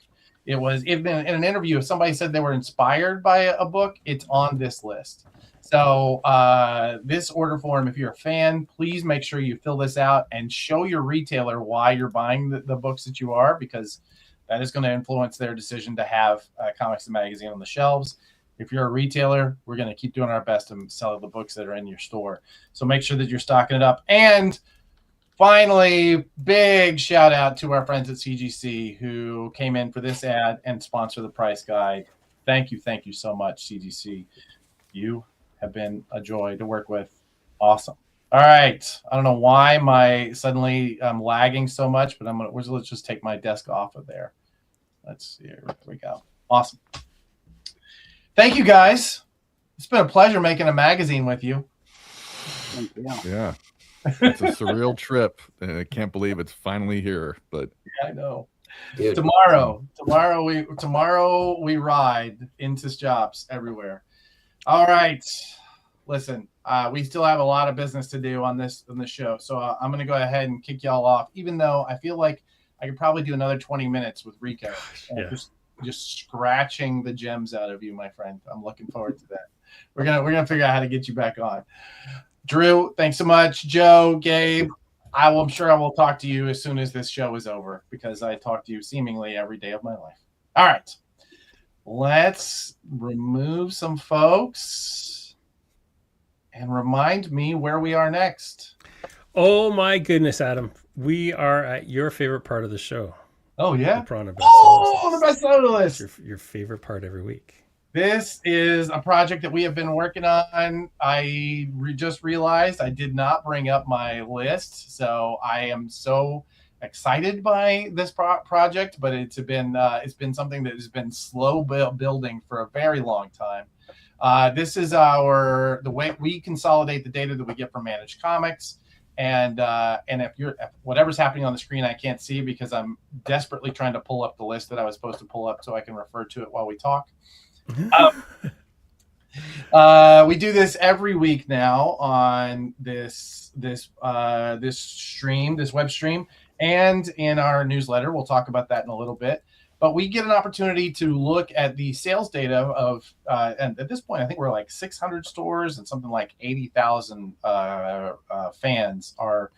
It was even in an interview, if somebody said they were inspired by a book, it's on this list. So this order form, if you're a fan, please make sure you fill this out and show your retailer why you're buying the books that you are, because that is going to influence their decision to have Comics the Magazine on the shelves. If you're a retailer, we're going to keep doing our best to sell the books that are in your store. So make sure that you're stocking it up. And finally, big shout out to our friends at CGC who came in for this ad and sponsor the price guide. Thank you so much, CGC. You have been a joy to work with. Awesome. All right. I don't know why I'm lagging so much, but let's just take my desk off of there. Let's see. Here we go. Awesome. Thank you, guys. It's been a pleasure making a magazine with you. Yeah. It's a surreal trip. I can't believe it's finally here, but yeah, I know. Dude. Tomorrow we ride into jobs everywhere. All right. Listen, we still have a lot of business to do on this show, so I'm going to go ahead and kick y'all off, even though I feel like I could probably do another 20 minutes with Rico. Just scratching the gems out of you, my friend. I'm looking forward to that. We're gonna figure out how to get you back on. Drew, thanks so much. Joe, Gabe, I'm sure I will talk to you as soon as this show is over, because I talk to you seemingly every day of my life. All right, let's remove some folks and remind me where we are next. Oh my goodness, Adam. We are at your favorite part of the show. Oh yeah. The Piranha bestseller Oh, the bestseller list. Your favorite part every week. This is a project that we have been working on. I just realized I did not bring up my list, so I am so excited by this project. But it's been something that has been slow building for a very long time. This is the way we consolidate the data that we get from Managed Comics. And if whatever's happening on the screen, I can't see because I'm desperately trying to pull up the list that I was supposed to pull up so I can refer to it while we talk. We do this every week now on this stream, this web stream, and in our newsletter. We'll talk about that in a little bit. But we get an opportunity to look at the sales data of, and at this point, I think we're like 600 stores and something like 80,000 fans are.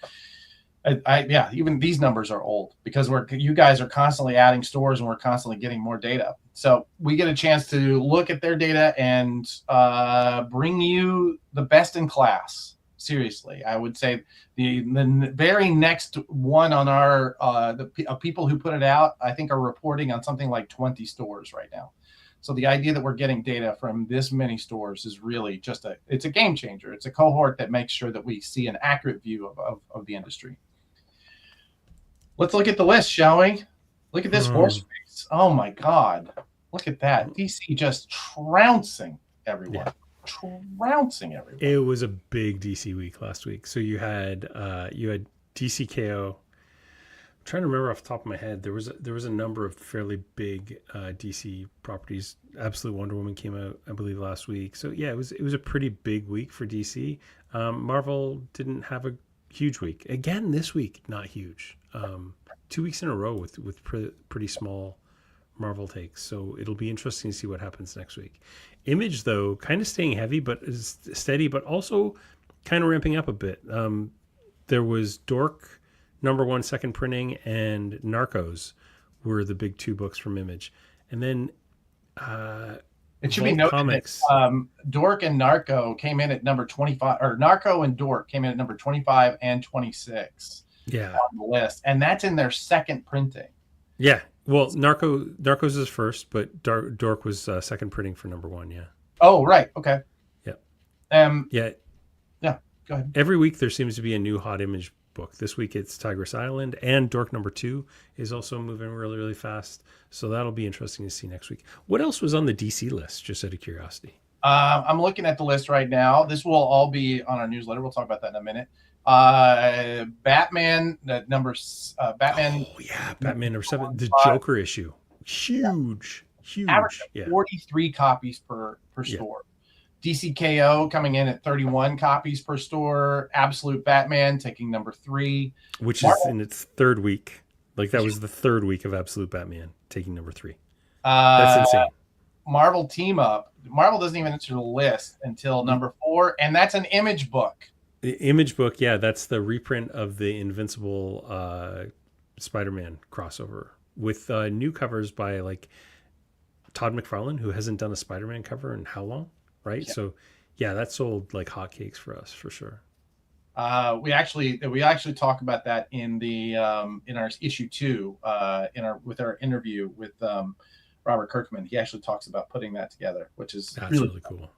Even these numbers are old because you guys are constantly adding stores and we're constantly getting more data. So we get a chance to look at their data and bring you the best in class. Seriously, I would say the very next one on our the people who put it out, I think, are reporting on something like 20 stores right now. So the idea that we're getting data from this many stores is really it's a game changer. It's a cohort that makes sure that we see an accurate view of the industry. Let's look at the list, shall we? Look at this horse race. Oh my God. Look at that. DC just trouncing everyone. Yeah. Trouncing everyone. It was a big DC week last week. So you had DCKO. I'm trying to remember off the top of my head. There was a number of fairly big DC properties. Absolute Wonder Woman came out, I believe, last week. So yeah, it was a pretty big week for DC. Marvel didn't have a huge week. Again, this week, not huge. 2 weeks in a row with pretty small Marvel takes. So it'll be interesting to see what happens next week. Image, though, kind of staying heavy, but is steady, but also kind of ramping up a bit. There was Dork, #1 second printing, and Narcos were the big two books from Image. And then it should be noted Comics. That Dork and Narco came in at number 25, or Narco and Dork came in at number 25 and 26 on the list. And that's in their second printing. Yeah. Well, Narcos is first, but Dork was second printing for #1, yeah. Oh, right. Okay. Yeah. Yeah. Go ahead. Every week there seems to be a new hot Image book. This week it's Tigress Island, and Dork #2 is also moving really, really fast. So that'll be interesting to see next week. What else was on the DC list, just out of curiosity? I'm looking at the list right now. This will all be on our newsletter. We'll talk about that in a minute. Batman, Batman. Oh yeah, Batman #7, the Joker issue, huge. Average 43 copies per store. DCKO coming in at 31 copies per store. Absolute Batman taking #3, which is in its third week. Like that was the third week of Absolute Batman taking #3. That's insane. Marvel Team Up. Marvel doesn't even enter the list until #4, and that's an Image book. The Image book, yeah, that's the reprint of the Invincible Spider-Man crossover with new covers by like Todd McFarlane, who hasn't done a Spider-Man cover in how long, right? Yeah. So, yeah, that sold like hotcakes for us for sure. We actually talk about that in our issue 2 with our interview with Robert Kirkman. He actually talks about putting that together, which is really cool.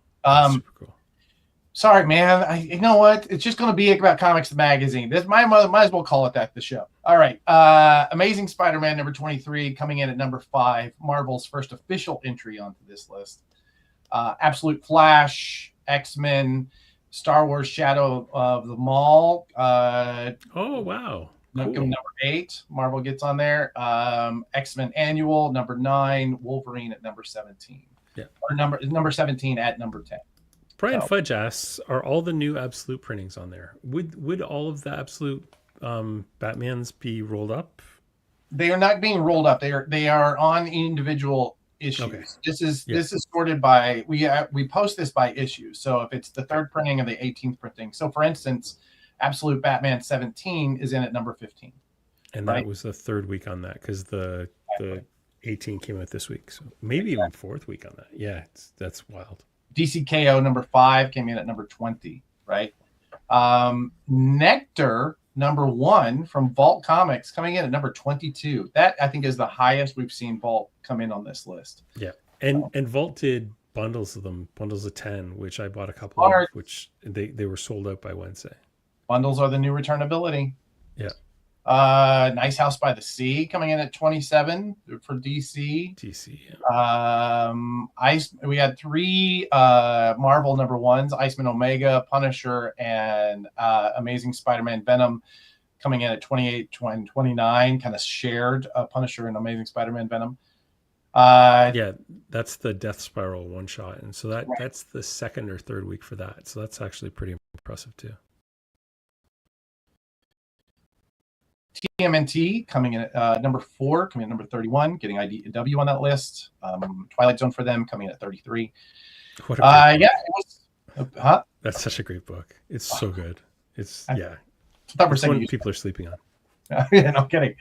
Super cool. Sorry, man. You know what? It's just going to be about Comics the Magazine. This might as well call it that. The show. All right. Amazing Spider-Man #23 coming in at #5. Marvel's first official entry onto this list. Absolute Flash, X-Men, Star Wars: Shadow of the Maul. Oh wow. Cool. #8. Marvel gets on there. X-Men Annual #9. Wolverine at #17. Yeah. Or number 17 at #10. Brian Fudge asks, are all the new Absolute printings on there? Would all of the Absolute Batmans be rolled up? They are not being rolled up. They are on individual issues. Okay. This is sorted by we post this by issues. So if it's the third printing of the 18th printing. So for instance, Absolute Batman 17 is in at #15. And that was the third week on that because the 18 came out this week. So maybe even fourth week on that. Yeah, that's wild. DCKO #5 came in at #20, right? Nectar number 1 from Vault Comics, coming in at number 22. That I think is the highest we've seen Vault come in on this list. Yeah, and Vault did bundles of them, bundles of 10, which I bought a couple of, which they were sold out by Wednesday. Bundles are the new returnability. Yeah. Nice House by the Sea coming in at 27 for DC. Yeah. We had 3 Marvel number 1s: Iceman Omega, Punisher, and Amazing Spider-Man Venom coming in at 28 and 29, kind of shared Punisher and Amazing Spider-Man Venom. Yeah, that's the Death Spiral one shot, and so that's the second or third week for that. So that's actually pretty impressive too. TMNT coming in at number 4, coming in at number 31, getting IDW on that list. Twilight Zone for them coming in at 33. What a it was. That's such a great book. It's so good. It's one people are sleeping on. Yeah, no kidding.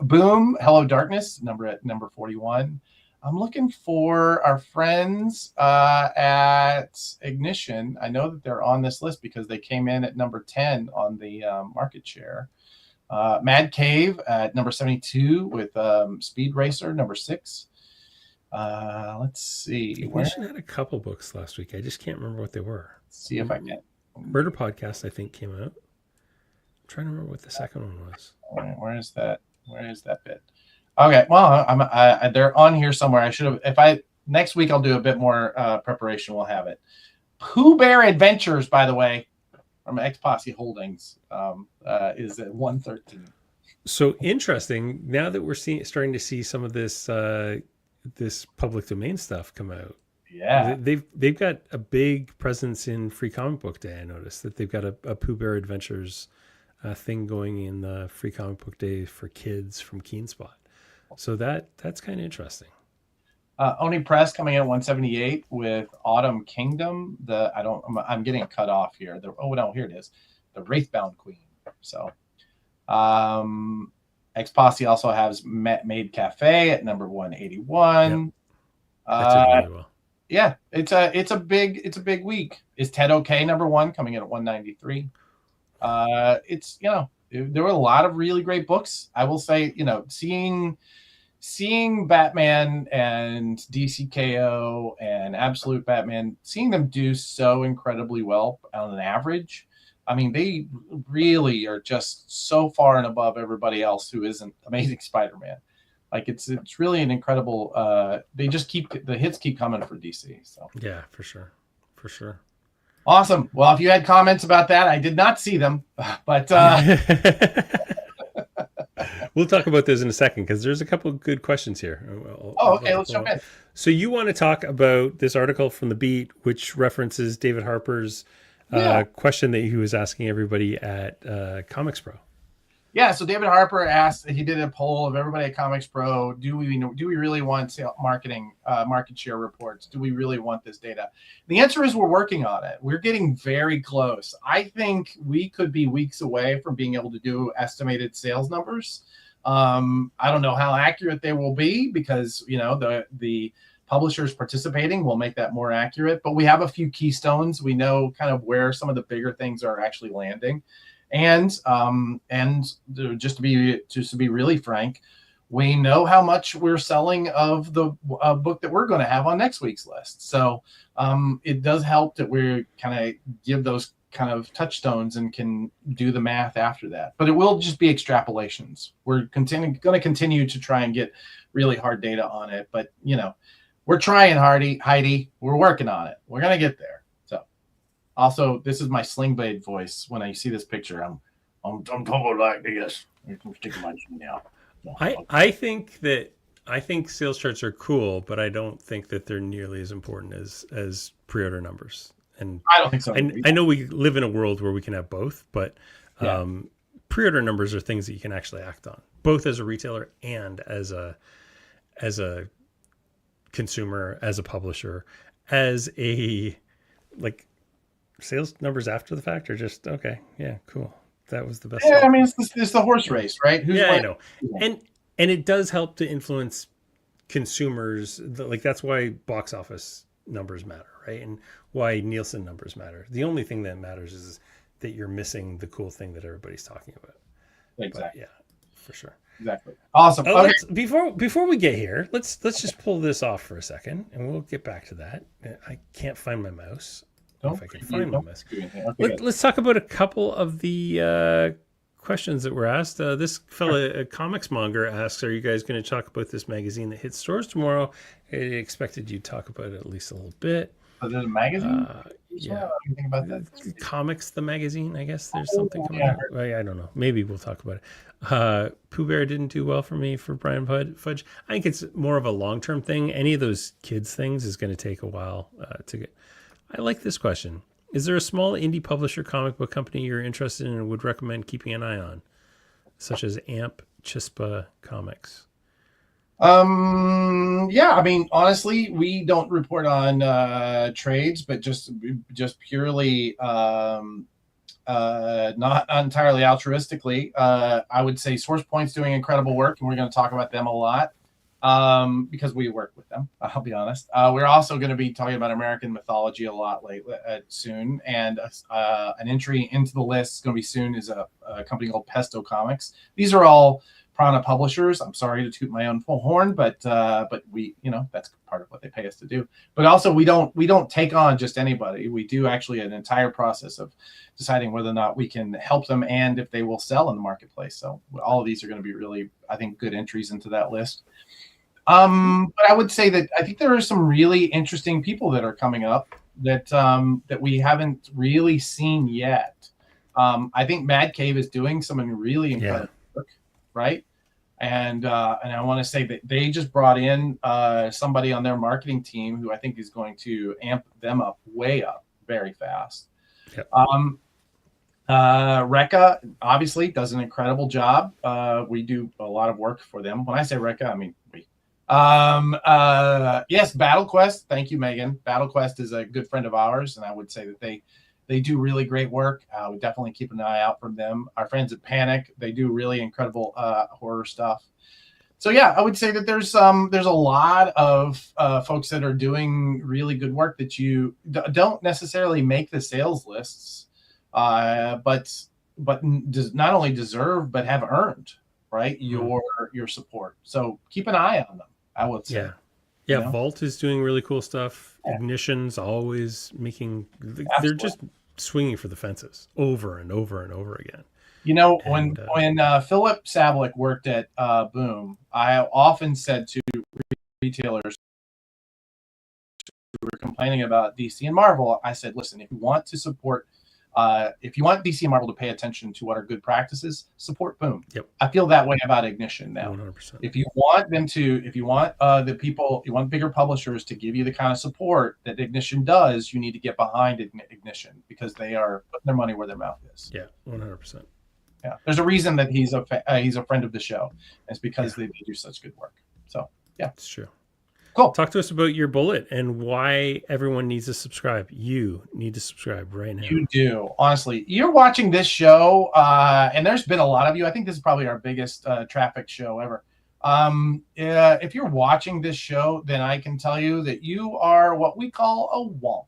Boom, Hello Darkness, number 41. I'm looking for our friends at Ignition. I know that they're on this list because they came in at number 10 on the market share. Mad Cave at number 72 with Speed Racer, number 6. Let's see. Ignition had a couple books last week. I just can't remember what they were. Let's see if I can. Murder Podcast, I think, came out. I'm trying to remember what the second one was. All right, where is that bit? Okay, well, they're on here somewhere. I should have. Next week I'll do a bit more preparation. We'll have it. Pooh Bear Adventures, by the way, from X Posse Holdings, is at 113. So interesting. Now that we're starting to see some of this this public domain stuff come out. Yeah, they've got a big presence in Free Comic Book Day. I noticed that they've got a Pooh Bear Adventures thing going in the Free Comic Book Day for kids from Keenspot. So that's kind of interesting. Oni Press coming in at 178 with Autumn Kingdom. I'm getting cut off here. Here it is. The Wraithbound Queen. So X Posse also has Made Cafe at number 181. Yep. That did really well. Yeah, it's a big week. Is Ted Okay number 1 coming in at 193? There were a lot of really great books. I will say, seeing Batman and DCKO and Absolute Batman, seeing them do so incredibly well on an average. I mean, they really are just so far and above everybody else who isn't Amazing Spider-Man. Like it's really an incredible. They just the hits keep coming for DC. So yeah, for sure. Awesome. Well, if you had comments about that, I did not see them, but we'll talk about those in a second because there's a couple of good questions here. Okay, let's jump in. So you want to talk about this article from The Beat, which references David Harper's question that he was asking everybody at Comics Pro. Yeah, so David Harper asked. He did a poll of everybody at Comics Pro. Do we really want market share reports? Do we really want this data? The answer is we're working on it. We're getting very close. I think we could be weeks away from being able to do estimated sales numbers. I don't know how accurate they will be because the publishers participating will make that more accurate. But we have a few keystones. We know kind of where some of the bigger things are actually landing. And just to be really frank, we know how much we're selling of the book that we're going to have on next week's list. So it does help that we kind of give those kind of touchstones and can do the math after that. But it will just be extrapolations. We're going to continue to try and get really hard data on it. But we're trying, Heidi. We're working on it. We're going to get there. Also, this is my Sling Blade voice. When I see this picture, I'm talking like this. I'm sticking my chin out. I think sales charts are cool, but I don't think that they're nearly as important as pre-order numbers. And I don't think so. I know we live in a world where we can have both, but pre-order numbers are things that you can actually act on, both as a retailer and as a consumer, as a publisher, as a sales numbers after the fact are just okay. Yeah, cool. That was the best. Yeah, I mean, it's the horse race, right? I know. And it does help to influence consumers. That's why box office numbers matter, right? And why Nielsen numbers matter. The only thing that matters is that you're missing the cool thing that everybody's talking about. Exactly. But yeah, for sure. Exactly. Awesome. Oh, Okay. Before we get here, let's just pull this off for a second, and we'll get back to that. I can't find my mouse. If I can find my mouse. Okay, Let's talk about a couple of the questions that were asked. This fella, a comics monger, asks, "Are you guys going to talk about this magazine that hits stores tomorrow?" I expected you to talk about it at least a little bit. Is it a magazine? Yeah. Think about that. Comics, the magazine. I guess there's something coming out. I don't know. Maybe we'll talk about it. Pooh Bear didn't do well for me for Brian Fudge. I think it's more of a long-term thing. Any of those kids things is going to take a while to get. I like this question. Is there a small indie publisher comic book company you're interested in and would recommend keeping an eye on, such as Amp, Chispa Comics? Yeah, I mean, honestly, we don't report on trades, but just purely not entirely altruistically. I would say SourcePoint's doing incredible work, and we're going to talk about them a lot because we work with them. I'll be honest. We're also going to be talking about American mythology a lot soon, and an entry into the list is going to be soon is a company called Pesto Comics. These are all Prana publishers. I'm sorry to toot my own full horn, but we, that's part of what they pay us to do. But also we don't take on just anybody. We do actually an entire process of deciding whether or not we can help them and if they will sell in the marketplace. So all of these are going to be really, I think, good entries into that list. But I would say that I think there are some really interesting people that are coming up that we haven't really seen yet. I think Mad Cave is doing some really incredible work, right? And I want to say that they just brought in somebody on their marketing team who I think is going to amp them up way up very fast. Yep. Rekka obviously does an incredible job. We do a lot of work for them. When I say Rekka, I mean we. Yes, Battle Quest. Thank you, Megan. Battle Quest is a good friend of ours, and I would say that they do really great work. We definitely keep an eye out from them. Our friends at Panic, they do really incredible horror stuff. So yeah, I would say that there's a lot of folks that are doing really good work that you don't necessarily make the sales lists, but does not only deserve but have earned, right, your support. So keep an eye on them, I would say. Yeah, Vault is doing really cool stuff. Yeah. Ignition's always making. They're just swinging for the fences over and over and over again. When Philip Sablik worked at Boom, I often said to retailers who were complaining about DC and Marvel, I said, listen, if you want to support, if you want DC and Marvel to pay attention to what are good practices, support Boom. Yep. I feel that way about Ignition now. 100%. If you want bigger publishers to give you the kind of support that Ignition does, you need to get behind Ignition because they are putting their money where their mouth is. Yeah, 100%. Yeah, there's a reason that he's a friend of the show. It's because they do such good work. So yeah, it's true. Cool. Talk to us about your bullet and why everyone needs to subscribe. You need to subscribe right now. You do. Honestly, you're watching this show, and there's been a lot of you. I think this is probably our biggest traffic show ever. If you're watching this show, then I can tell you that you are what we call a wonk.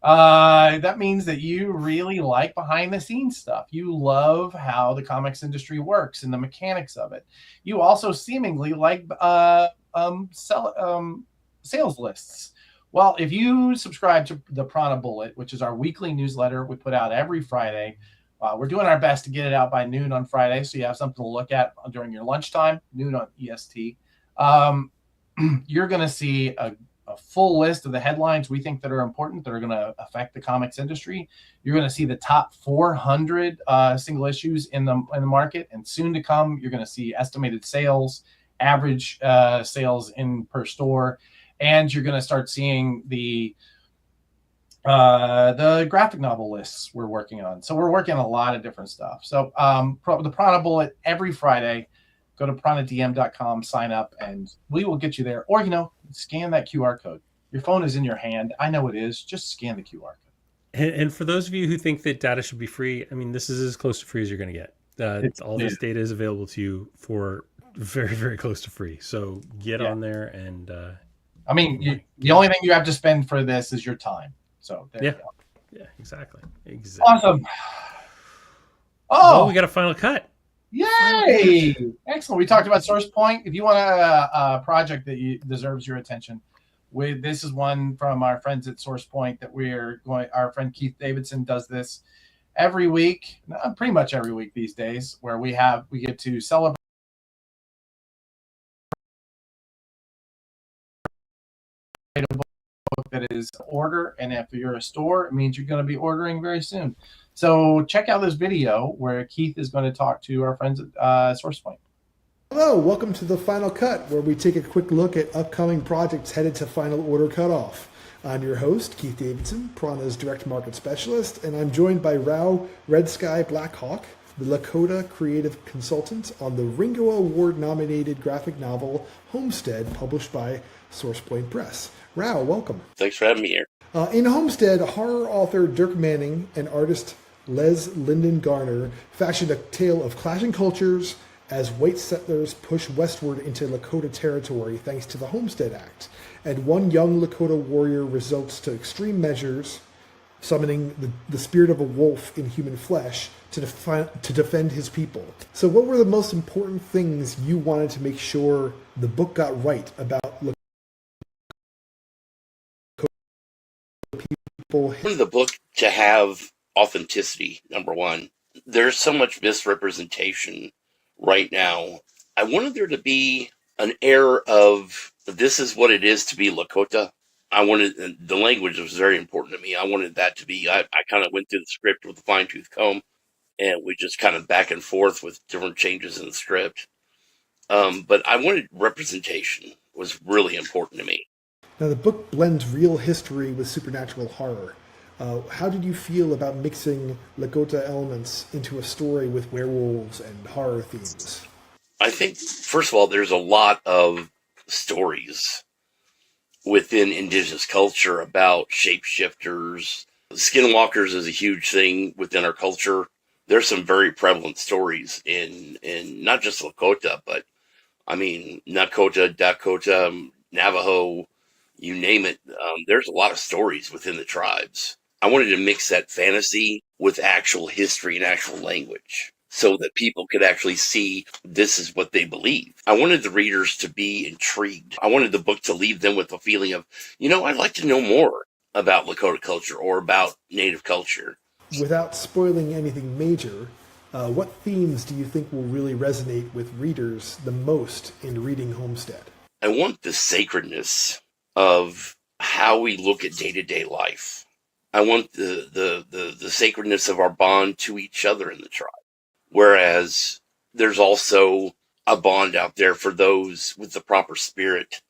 That means that you really like behind the scenes stuff. You love how the comics industry works and the mechanics of it. You also seemingly like sales lists. Well, if you subscribe to the Prana Bullet, which is our weekly newsletter we put out every Friday, we're doing our best to get it out by noon on Friday, so you have something to look at during your lunchtime, noon on EST. You're going to see a full list of the headlines we think that are important, that are going to affect the comics industry. You're going to see the top 400 single issues in the market, and soon to come, you're going to see estimated sales, average sales in per store, and you're going to start seeing the graphic novel lists we're working on. So we're working on a lot of different stuff. So the Prana Bullet every Friday. Go to pranadm.com, sign up, and we will get you there. Or, scan that QR code. Your phone is in your hand. I know it is. Just scan the QR code. And for those of you who think that data should be free, I mean, this is as close to free as you're going to get. All this data is available to you for very, very close to free. So get on there and... the only thing you have to spend for this is your time. So there you go. Yeah, exactly. Awesome. Oh, Oh, we got a final cut. yay! Excellent. We talked about Source Point. If you want a project that deserves your attention, this is one from our friends at Source Point that we're going. Our friend Keith Davidson does this every week, pretty much every week these days, where we get to celebrate a book that is order, and if you're a store, it means you're going to be ordering very soon. So check out this video where Keith is going to talk to our friends at SourcePoint. Hello, welcome to the Final Cut, where we take a quick look at upcoming projects headed to final order cutoff. I'm your host, Keith Davidson, Prana's direct market specialist, and I'm joined by Rao Red Sky Blackhawk, the Lakota creative consultant on the Ringo Award-nominated graphic novel Homestead, published by SourcePoint Press. Rao, welcome. Thanks for having me here. In Homestead, horror author Dirk Manning and artist Les Lyndon Garner fashioned a tale of clashing cultures as white settlers push westward into Lakota territory thanks to the Homestead Act, and one young Lakota warrior resorts to extreme measures, summoning the spirit of a wolf in human flesh to defend his people. So what were the most important things you wanted to make sure the book got right about Lakota people? I wanted the book to have authenticity, number one. There's so much misrepresentation right now. I wanted there to be an air of this is what it is to be Lakota. I wanted the language was very important to me. I wanted that to be. I kind of went through the script with a fine tooth comb, and we just kind of back and forth with different changes in the script. But I wanted representation was really important to me. Now the book blends real history with supernatural horror. How did you feel about mixing Lakota elements into a story with werewolves and horror themes? I think, first of all, there's a lot of stories within indigenous culture about shapeshifters. Skinwalkers is a huge thing within our culture. There's some very prevalent stories in not just Lakota, but I mean, Nakota, Dakota, Navajo, you name it. There's a lot of stories within the tribes. I wanted to mix that fantasy with actual history and actual language so that people could actually see this is what they believe. I wanted the readers to be intrigued. I wanted the book to leave them with a feeling of, I'd like to know more about Lakota culture or about Native culture. Without spoiling anything major, what themes do you think will really resonate with readers the most in reading Homestead? I want the sacredness of how we look at day-to-day life. I want the sacredness of our bond to each other in the tribe. Whereas there's also a bond out there for those with the proper spirit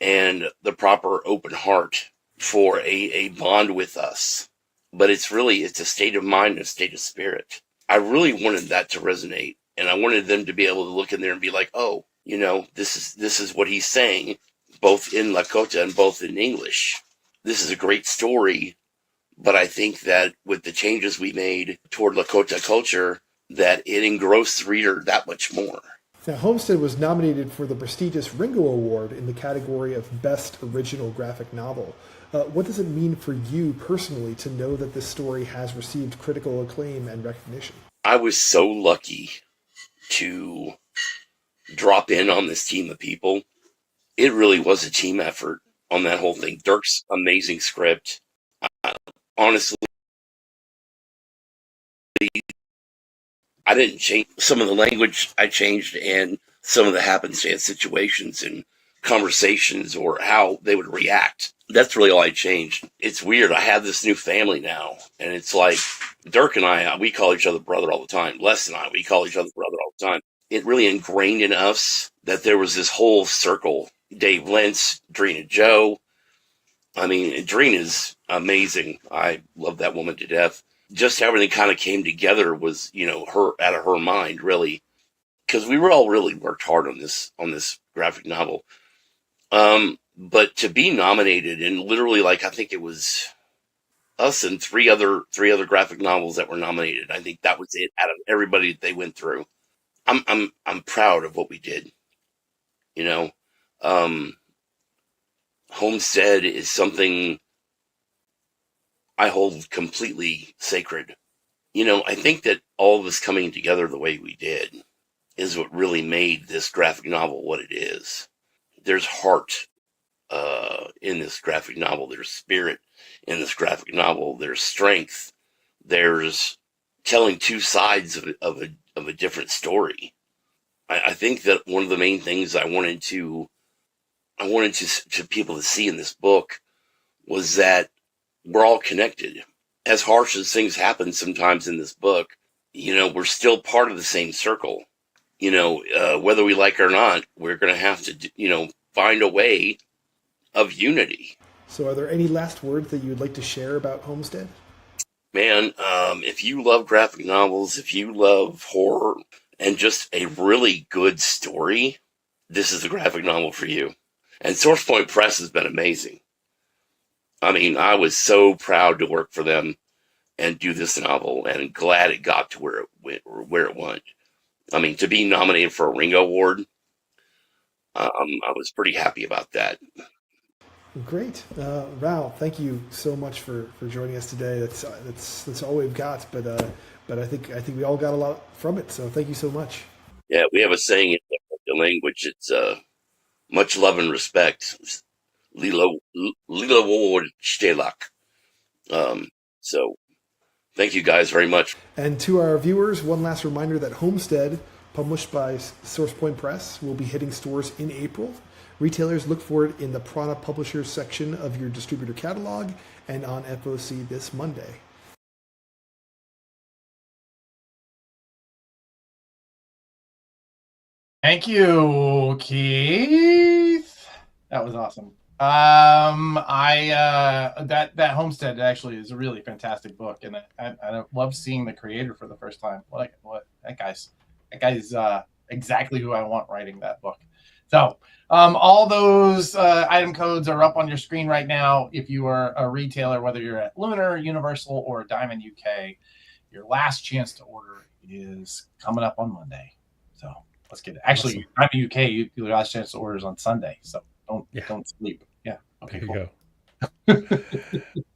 and the proper open heart for a bond with us. But it's a state of mind and a state of spirit. I really wanted that to resonate. And I wanted them to be able to look in there and be like, oh, this is what he's saying, both in Lakota and both in English. This is a great story. But I think that with the changes we made toward Lakota culture, that it engrossed the reader that much more. Now, Homestead was nominated for the prestigious Ringo Award in the category of Best Original Graphic Novel. What does it mean for you personally to know that this story has received critical acclaim and recognition? I was so lucky to drop in on this team of people. It really was a team effort on that whole thing. Dirk's amazing script. Honestly, I didn't change some of the language. I changed and some of the happenstance situations and conversations or how they would react. That's really all I changed. It's weird. I have this new family now, and it's like Dirk and I, we call each other brother all the time. Les and I, we call each other brother all the time. It really ingrained in us that there was this whole circle. Dave Lentz, Drina Joe. I mean, Drina is amazing. I love that woman to death. Just everything kind of came together was, her out of her mind, really, because we were all really worked hard on this graphic novel. But to be nominated and literally, I think it was us and three other graphic novels that were nominated. I think that was it out of everybody that they went through. I'm proud of what we did. Homestead is something I hold completely sacred. I think that all of us coming together the way we did is what really made this graphic novel what it is. There's heart in this graphic novel. There's spirit in this graphic novel. There's strength. There's telling two sides of a different story. I think that one of the main things I wanted to people to see in this book was that we're all connected. As harsh as things happen sometimes in this book, we're still part of the same circle. Whether we like it or not, we're going to have to, find a way of unity. So are there any last words that you'd like to share about Homestead? Man, if you love graphic novels, if you love horror and just a really good story, this is the graphic novel for you. And SourcePoint Press has been amazing. I mean, I was so proud to work for them and do this novel, and glad it got to where it went. I mean, to be nominated for a Ringo Award, I was pretty happy about that. Great, Val. Thank you so much for joining us today. That's all we've got, but I think we all got a lot from it. So thank you so much. Yeah, we have a saying in the language. It's much love and respect. Lila Ward Stelak. So thank you guys very much. And to our viewers, one last reminder that Homestead, published by SourcePoint Press, will be hitting stores in April. Retailers, look for it in the Prana Publishers section of your distributor catalog and on FOC this Monday. Thank you, Keith. That was awesome. That Homestead actually is a really fantastic book, and I love seeing the creator for the first time. What that guy's exactly who I want writing that book. So all those item codes are up on your screen right now. If you are a retailer, whether you're at Lunar, Universal, or Diamond UK, your last chance to order is coming up on Monday. So let's get it. Actually, Diamond UK, your last chance to order is on Sunday. So don't sleep. Yeah. Okay. There you go.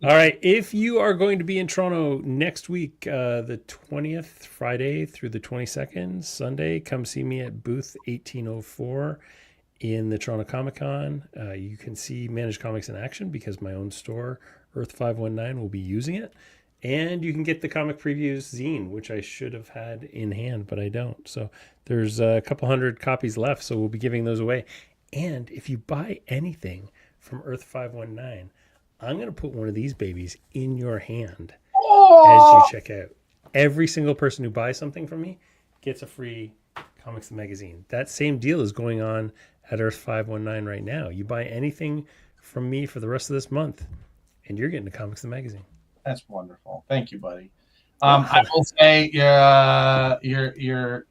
All right. If you are going to be in Toronto next week, the 20th, Friday through the 22nd, Sunday, come see me at booth 1804 in the Toronto Comic Con. You can see Managed Comics in action because my own store, Earth 519, will be using it. And you can get the comic previews zine, which I should have had in hand, but I don't. So there's a couple hundred copies left, so we'll be giving those away. And if you buy anything from Earth 519, I'm going to put one of these babies in your hand as you check out. Every single person who buys something from me gets a free Comics the Magazine. That same deal is going on at Earth 519 right now. You buy anything from me for the rest of this month, and you're getting a Comics the Magazine. That's wonderful. Thank you, buddy. I will say your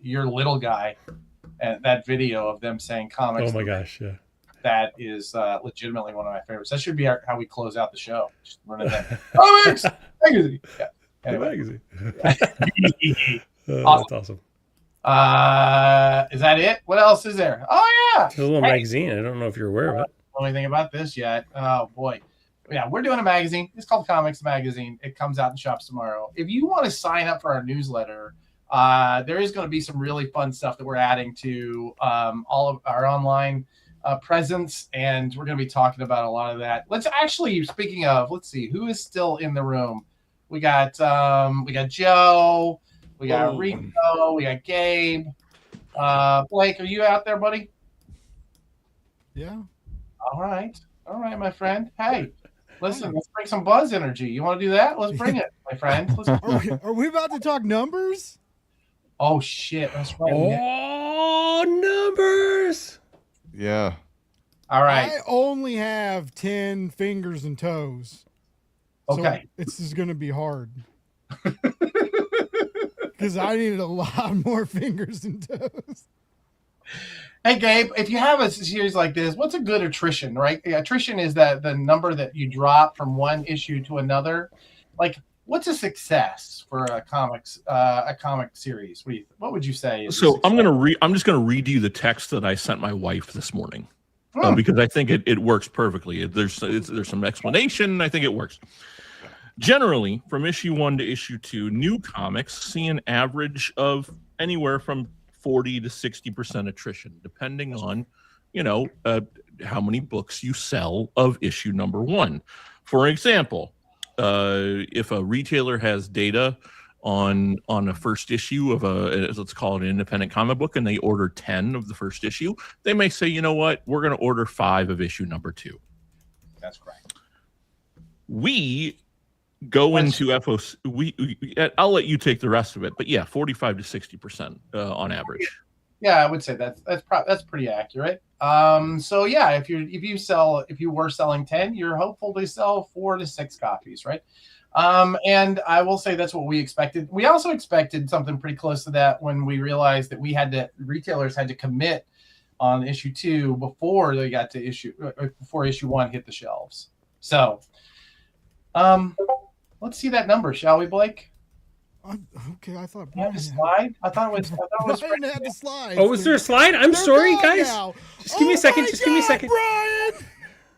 little guy, and that video of them saying comics. Oh my gosh, yeah. That is legitimately one of my favorites. That should be how we close out the show. Just running that comics magazine. Yeah. Anyway. Magazine. Awesome. That's awesome. Is that it? What else is there? Oh yeah, it's a little magazine. I don't know if you're aware of it. I don't know anything about this yet. Oh boy. Yeah, we're doing a magazine. It's called Comics Magazine. It comes out in shops tomorrow. If you want to sign up for our newsletter, there is going to be some really fun stuff that we're adding to all of our online presence, and we're going to be talking about a lot of that. Let's actually, speaking of, let's see who is still in the room. We got Joe, we got Rico, we got Gabe. Blake, are you out there, buddy? Yeah. All right, my friend. Hey. Listen, let's bring some buzz energy. You want to do that? Let's bring it, my friend. Are we about to talk numbers? Oh, shit. That's right. Oh, numbers. Yeah. All right. I only have 10 fingers and toes. Okay. So this is going to be hard. Because I needed a lot more fingers and toes. Hey, Gabe, if you have a series like this, what's a good attrition, right? Attrition is that the number that you drop from one issue to another. Like, what's a success for a comic series? What would you say? So I'm just gonna read you the text that I sent my wife this morning because I think it works perfectly. There's some explanation. I think it works. Generally, from issue 1 to issue 2, new comics see an average of anywhere from 40 to 60% attrition, depending on, how many books you sell of issue number 1. For example, if a retailer has data on a first issue of let's call it an independent comic book, and they order 10 of the first issue, they may say, you know what, we're going to order 5 of issue number 2. That's correct. We go into FOC. I'll let you take the rest of it, but yeah, 45 to 60% on average. Yeah, I would say that's pretty accurate. So yeah, if you were selling 10, you're hopeful to sell 4 to 6 copies, right? And I will say that's what we expected. We also expected something pretty close to that when we realized that retailers had to commit on issue 2 before they got to before issue 1 hit the shelves. So, let's see that number, shall we, Blake? Okay, I thought Brian had a slide. I thought it was Brian had the slide. Oh, was there a slide? I'm sorry, guys. Now. Just give me a second. Give me a second. Brian!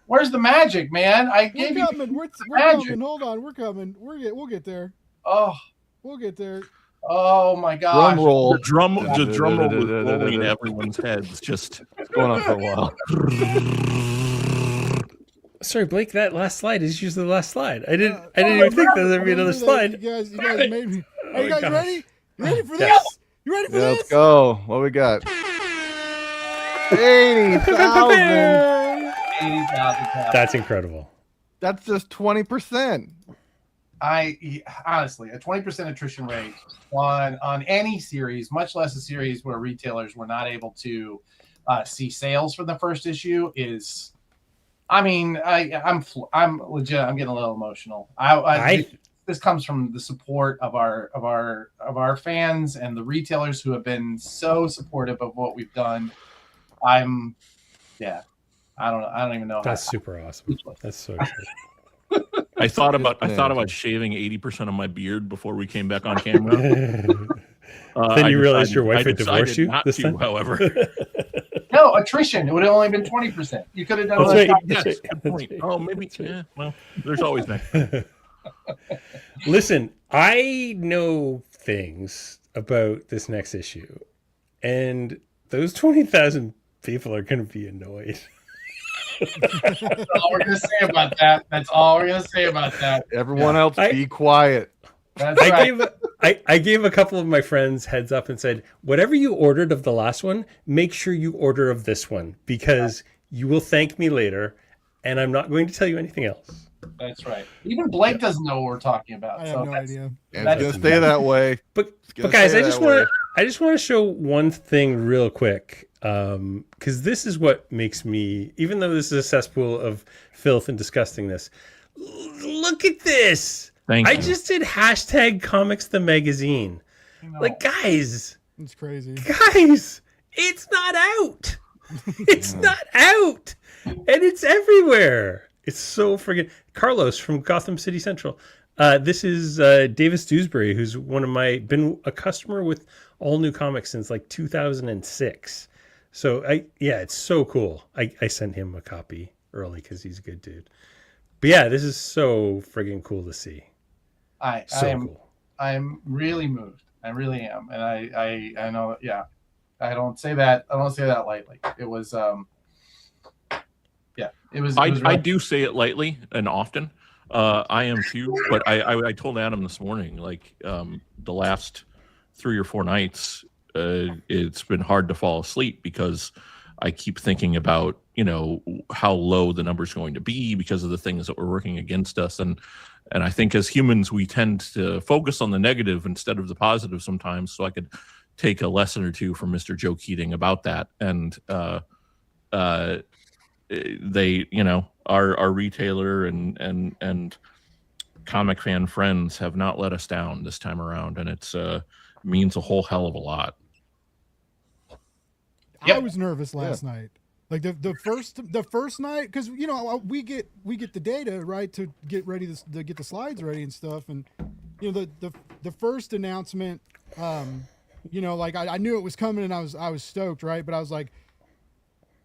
Where's the magic, man? We're coming. We're coming. Hold on, we're coming. We'll get there. Oh, we'll get there. Oh my gosh! Drum roll. The drum roll was rolling in everyone's heads. Just going on for a while. Sorry, Blake. That last slide is usually the last slide. I didn't even think there would be another slide. You guys made me. Are you guys ready? You ready for this? You ready for this? Let's go. What we got? 80,000. 80,000. That's incredible. That's just 20%. Honestly, a 20% attrition rate on any series, much less a series where retailers were not able to see sales from the first issue is. I mean, I'm legit. I'm getting a little emotional. This comes from the support of our fans and the retailers who have been so supportive of what we've done. I don't even know. That's super awesome. That's so good. I thought about shaving 80% of my beard before we came back on camera. Then you realized your wife had divorced you not this to, time? however. No, attrition. It would have only been 20%. You could have done That's right. Yes, good point. Oh, maybe. Yeah, well, there's always that. Listen, I know things about this next issue, and those 20,000 people are going to be annoyed. That's all we're going to say about that. That's all we're going to say about that. Everyone else, be quiet. That's right. I gave a couple of my friends heads up and said, whatever you ordered of the last one, make sure you order of this one, because you will thank me later, and I'm not going to tell you anything else. That's right. Even Blake doesn't know what we're talking about. I have no idea. And it's gonna stay that way. But guys, I just want to show one thing real quick, because this is what makes me, even though this is a cesspool of filth and disgustingness, look at this. I just did hashtag comics the magazine. Like, guys, it's crazy. Guys, it's not out. It's not out, and it's everywhere. It's so friggin' Carlos from Gotham City Central. This is Davis Dewsbury, who's been a customer with All New Comics since like 2006. So it's so cool. I sent him a copy early because he's a good dude. But yeah, this is so friggin' cool to see. Cool. I'm really moved. I really am, and I know. Yeah, I don't say that lightly. It was. It was. I do say it lightly and often. I am too, but I told Adam this morning, like the last 3 or 4 nights, it's been hard to fall asleep because I keep thinking about how low the number's going to be because of the things that were working against us, and I think as humans we tend to focus on the negative instead of the positive sometimes. So I could take a lesson or two from Mr. Joe Keating about that, and they, our retailer and comic fan friends have not let us down this time around, and it's means a whole hell of a lot. I was nervous last night. Like the first night, because we get the data right to get ready to get the slides ready and stuff, and the first announcement, like I knew it was coming and I was stoked, right? But I was like,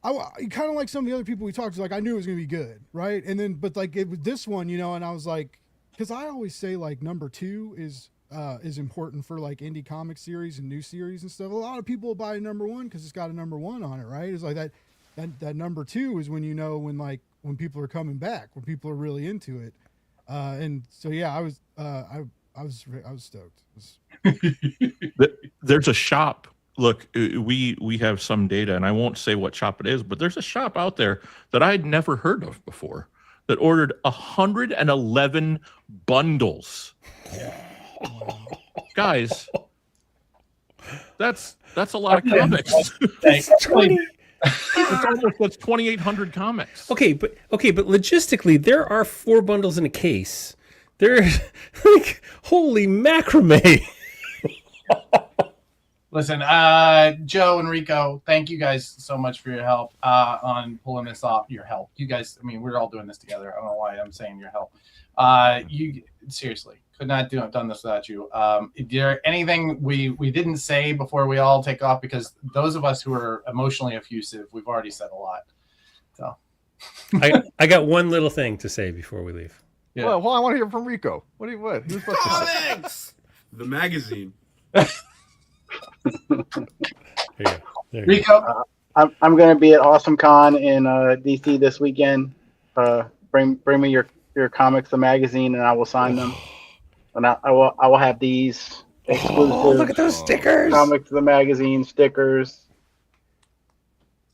I kind of like some of the other people we talked to, like I knew it was gonna be good, right? And then but like it was this one, and I was like, because I always say like number 2 is important for like indie comic series and new series and stuff. A lot of people buy number 1 because it's got a number 1 on it, right? It's like that number 2 is when you know when people are coming back, when people are really into it. And so yeah, I was stoked. There's a shop. Look, we have some data, and I won't say what shop it is, but there's a shop out there that I'd never heard of before that ordered 111 bundles. Guys, that's a lot of comics. That's 20. That's 2,800 comics. Okay, but logistically, there are 4 bundles in a case. There's like holy macrame. Listen, Joe and Rico, thank you guys so much for your help on pulling this off. Your help, you guys. I mean, we're all doing this together. I don't know why I'm saying your help. You seriously could not have done this without you. Is there anything we didn't say before we all take off? Because those of us who are emotionally effusive, we've already said a lot. So, I got one little thing to say before we leave. Yeah. Well, I want to hear from Rico. What? Who's Comics! The magazine. There you go. Rico, I'm going to be at Awesome Con in DC this weekend. Bring me your comics, the magazine, and I will sign them. And I will have these exclusive. Oh, look at those stickers! Comics, the magazine stickers.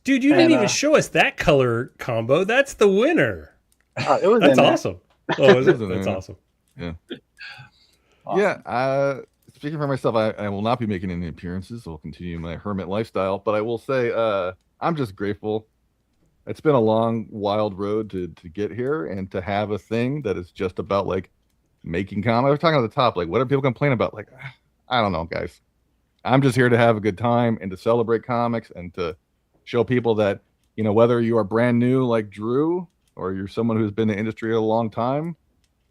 Dude, you didn't even show us that color combo. That's the winner. It was That's awesome. Oh, is it? That's awesome. Yeah. Awesome. Yeah. Speaking for myself, I will not be making any appearances. I'll continue my hermit lifestyle, but I will say I'm just grateful. It's been a long, wild road to get here and to have a thing that is just about like making comics. I was talking at the top, like what do people complain about? Like, I don't know, guys. I'm just here to have a good time and to celebrate comics and to show people that, you know, whether you are brand new like Drew or you're someone who's been in the industry a long time,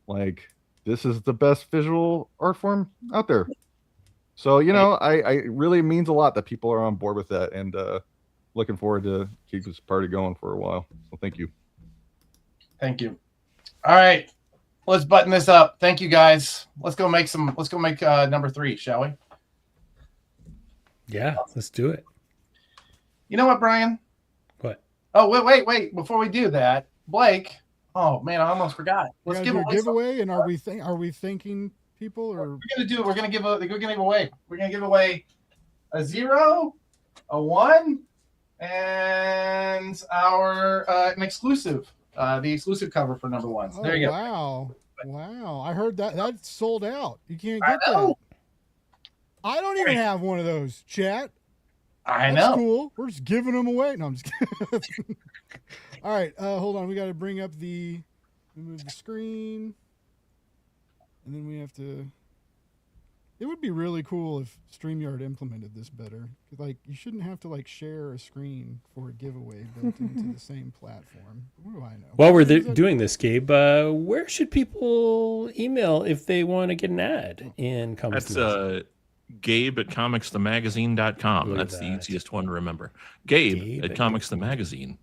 like this is the best visual art form out there. So, you know, I really means a lot that people are on board with that, and looking forward to keep this party going for a while. So thank you. Thank you. All right, let's button this up. Thank you guys. Let's go make number 3, shall we? Yeah, let's do it. You know what, Brian? What? Oh, wait. Before we do that, Blake. Oh man, I almost forgot. Let's give a giveaway, and are we thanking people, or we're gonna give away a 0, a 1, and our an exclusive, the exclusive cover for number 1. So there you go. Wow! I heard that's sold out. You can't get that. I don't even have one of those, chat. That's know. Cool. We're just giving them away. No, I'm just kidding. All right, hold on. We got to bring up move the screen, and then we have to. It would be really cool if StreamYard implemented this better. Like, you shouldn't have to like share a screen for a giveaway built into the same platform. What do I know? While we're doing this, Gabe, where should people email if they want to get an ad in Comics? That's Gabe at comicsthemagazine.com. That's the easiest one to remember. Gabe at comicsthemagazine.com.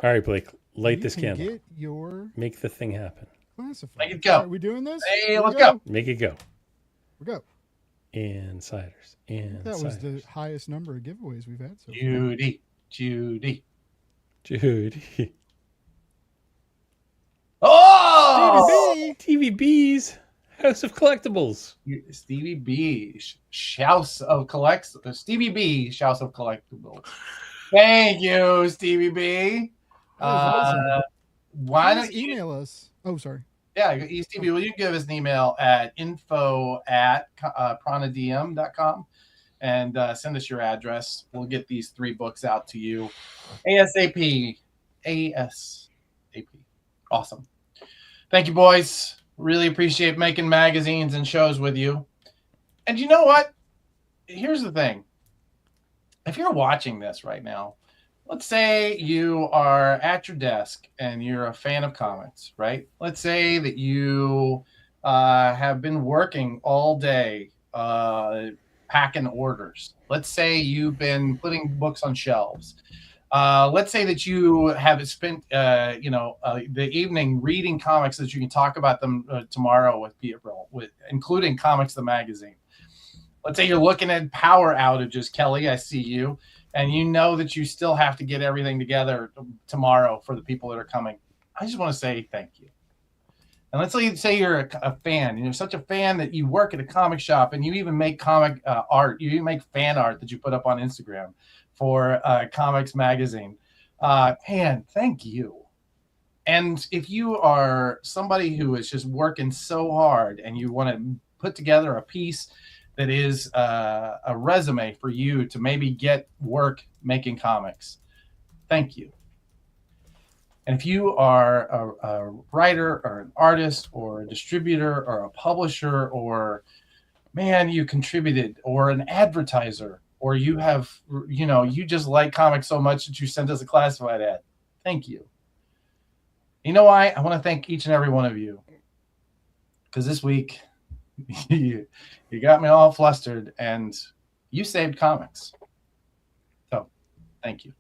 All right, Blake, light this candle. Get your Make the thing happen. Classified. Make it go. Are we doing this? Hey, let's go. Make it go. We go. And ciders. And that was the highest number of giveaways we've had so far. Judy. Oh! Stevie B's House of Collectibles. Stevie B. House of Collectibles. Stevie B. House of Collectibles. Thank you, Stevie B. Why don't you email us? Oh, sorry. Yeah, Stevie, will you give us an email at info@pranadm.com and send us your address. We'll get these 3 books out to you ASAP. Awesome. Thank you, boys. Really appreciate making magazines and shows with you. And you know what? Here's the thing. If you're watching this right now, let's say you are at your desk and you're a fan of comics, right? Let's say that you have been working all day packing orders. Let's say you've been putting books on shelves. Let's say that you have spent, the evening reading comics that you can talk about them tomorrow with people, including Comics the Magazine. Let's say you're looking at power outages, Kelly, I see you, and you know that you still have to get everything together tomorrow for the people that are coming. I just want to say thank you. And let's say you're a fan, and you're such a fan that you work at a comic shop and you even make comic art. You even make fan art that you put up on Instagram for Comics Magazine. Man, thank you. And if you are somebody who is just working so hard and you want to put together a piece that is a resume for you to maybe get work making comics, thank you. And if you are a writer or an artist or a distributor or a publisher, or man, you contributed, or an advertiser, or you have, you just like comics so much that you sent us a classified ad, thank you. You know why? I want to thank each and every one of you, because this week you got me all flustered and you saved comics. So thank you.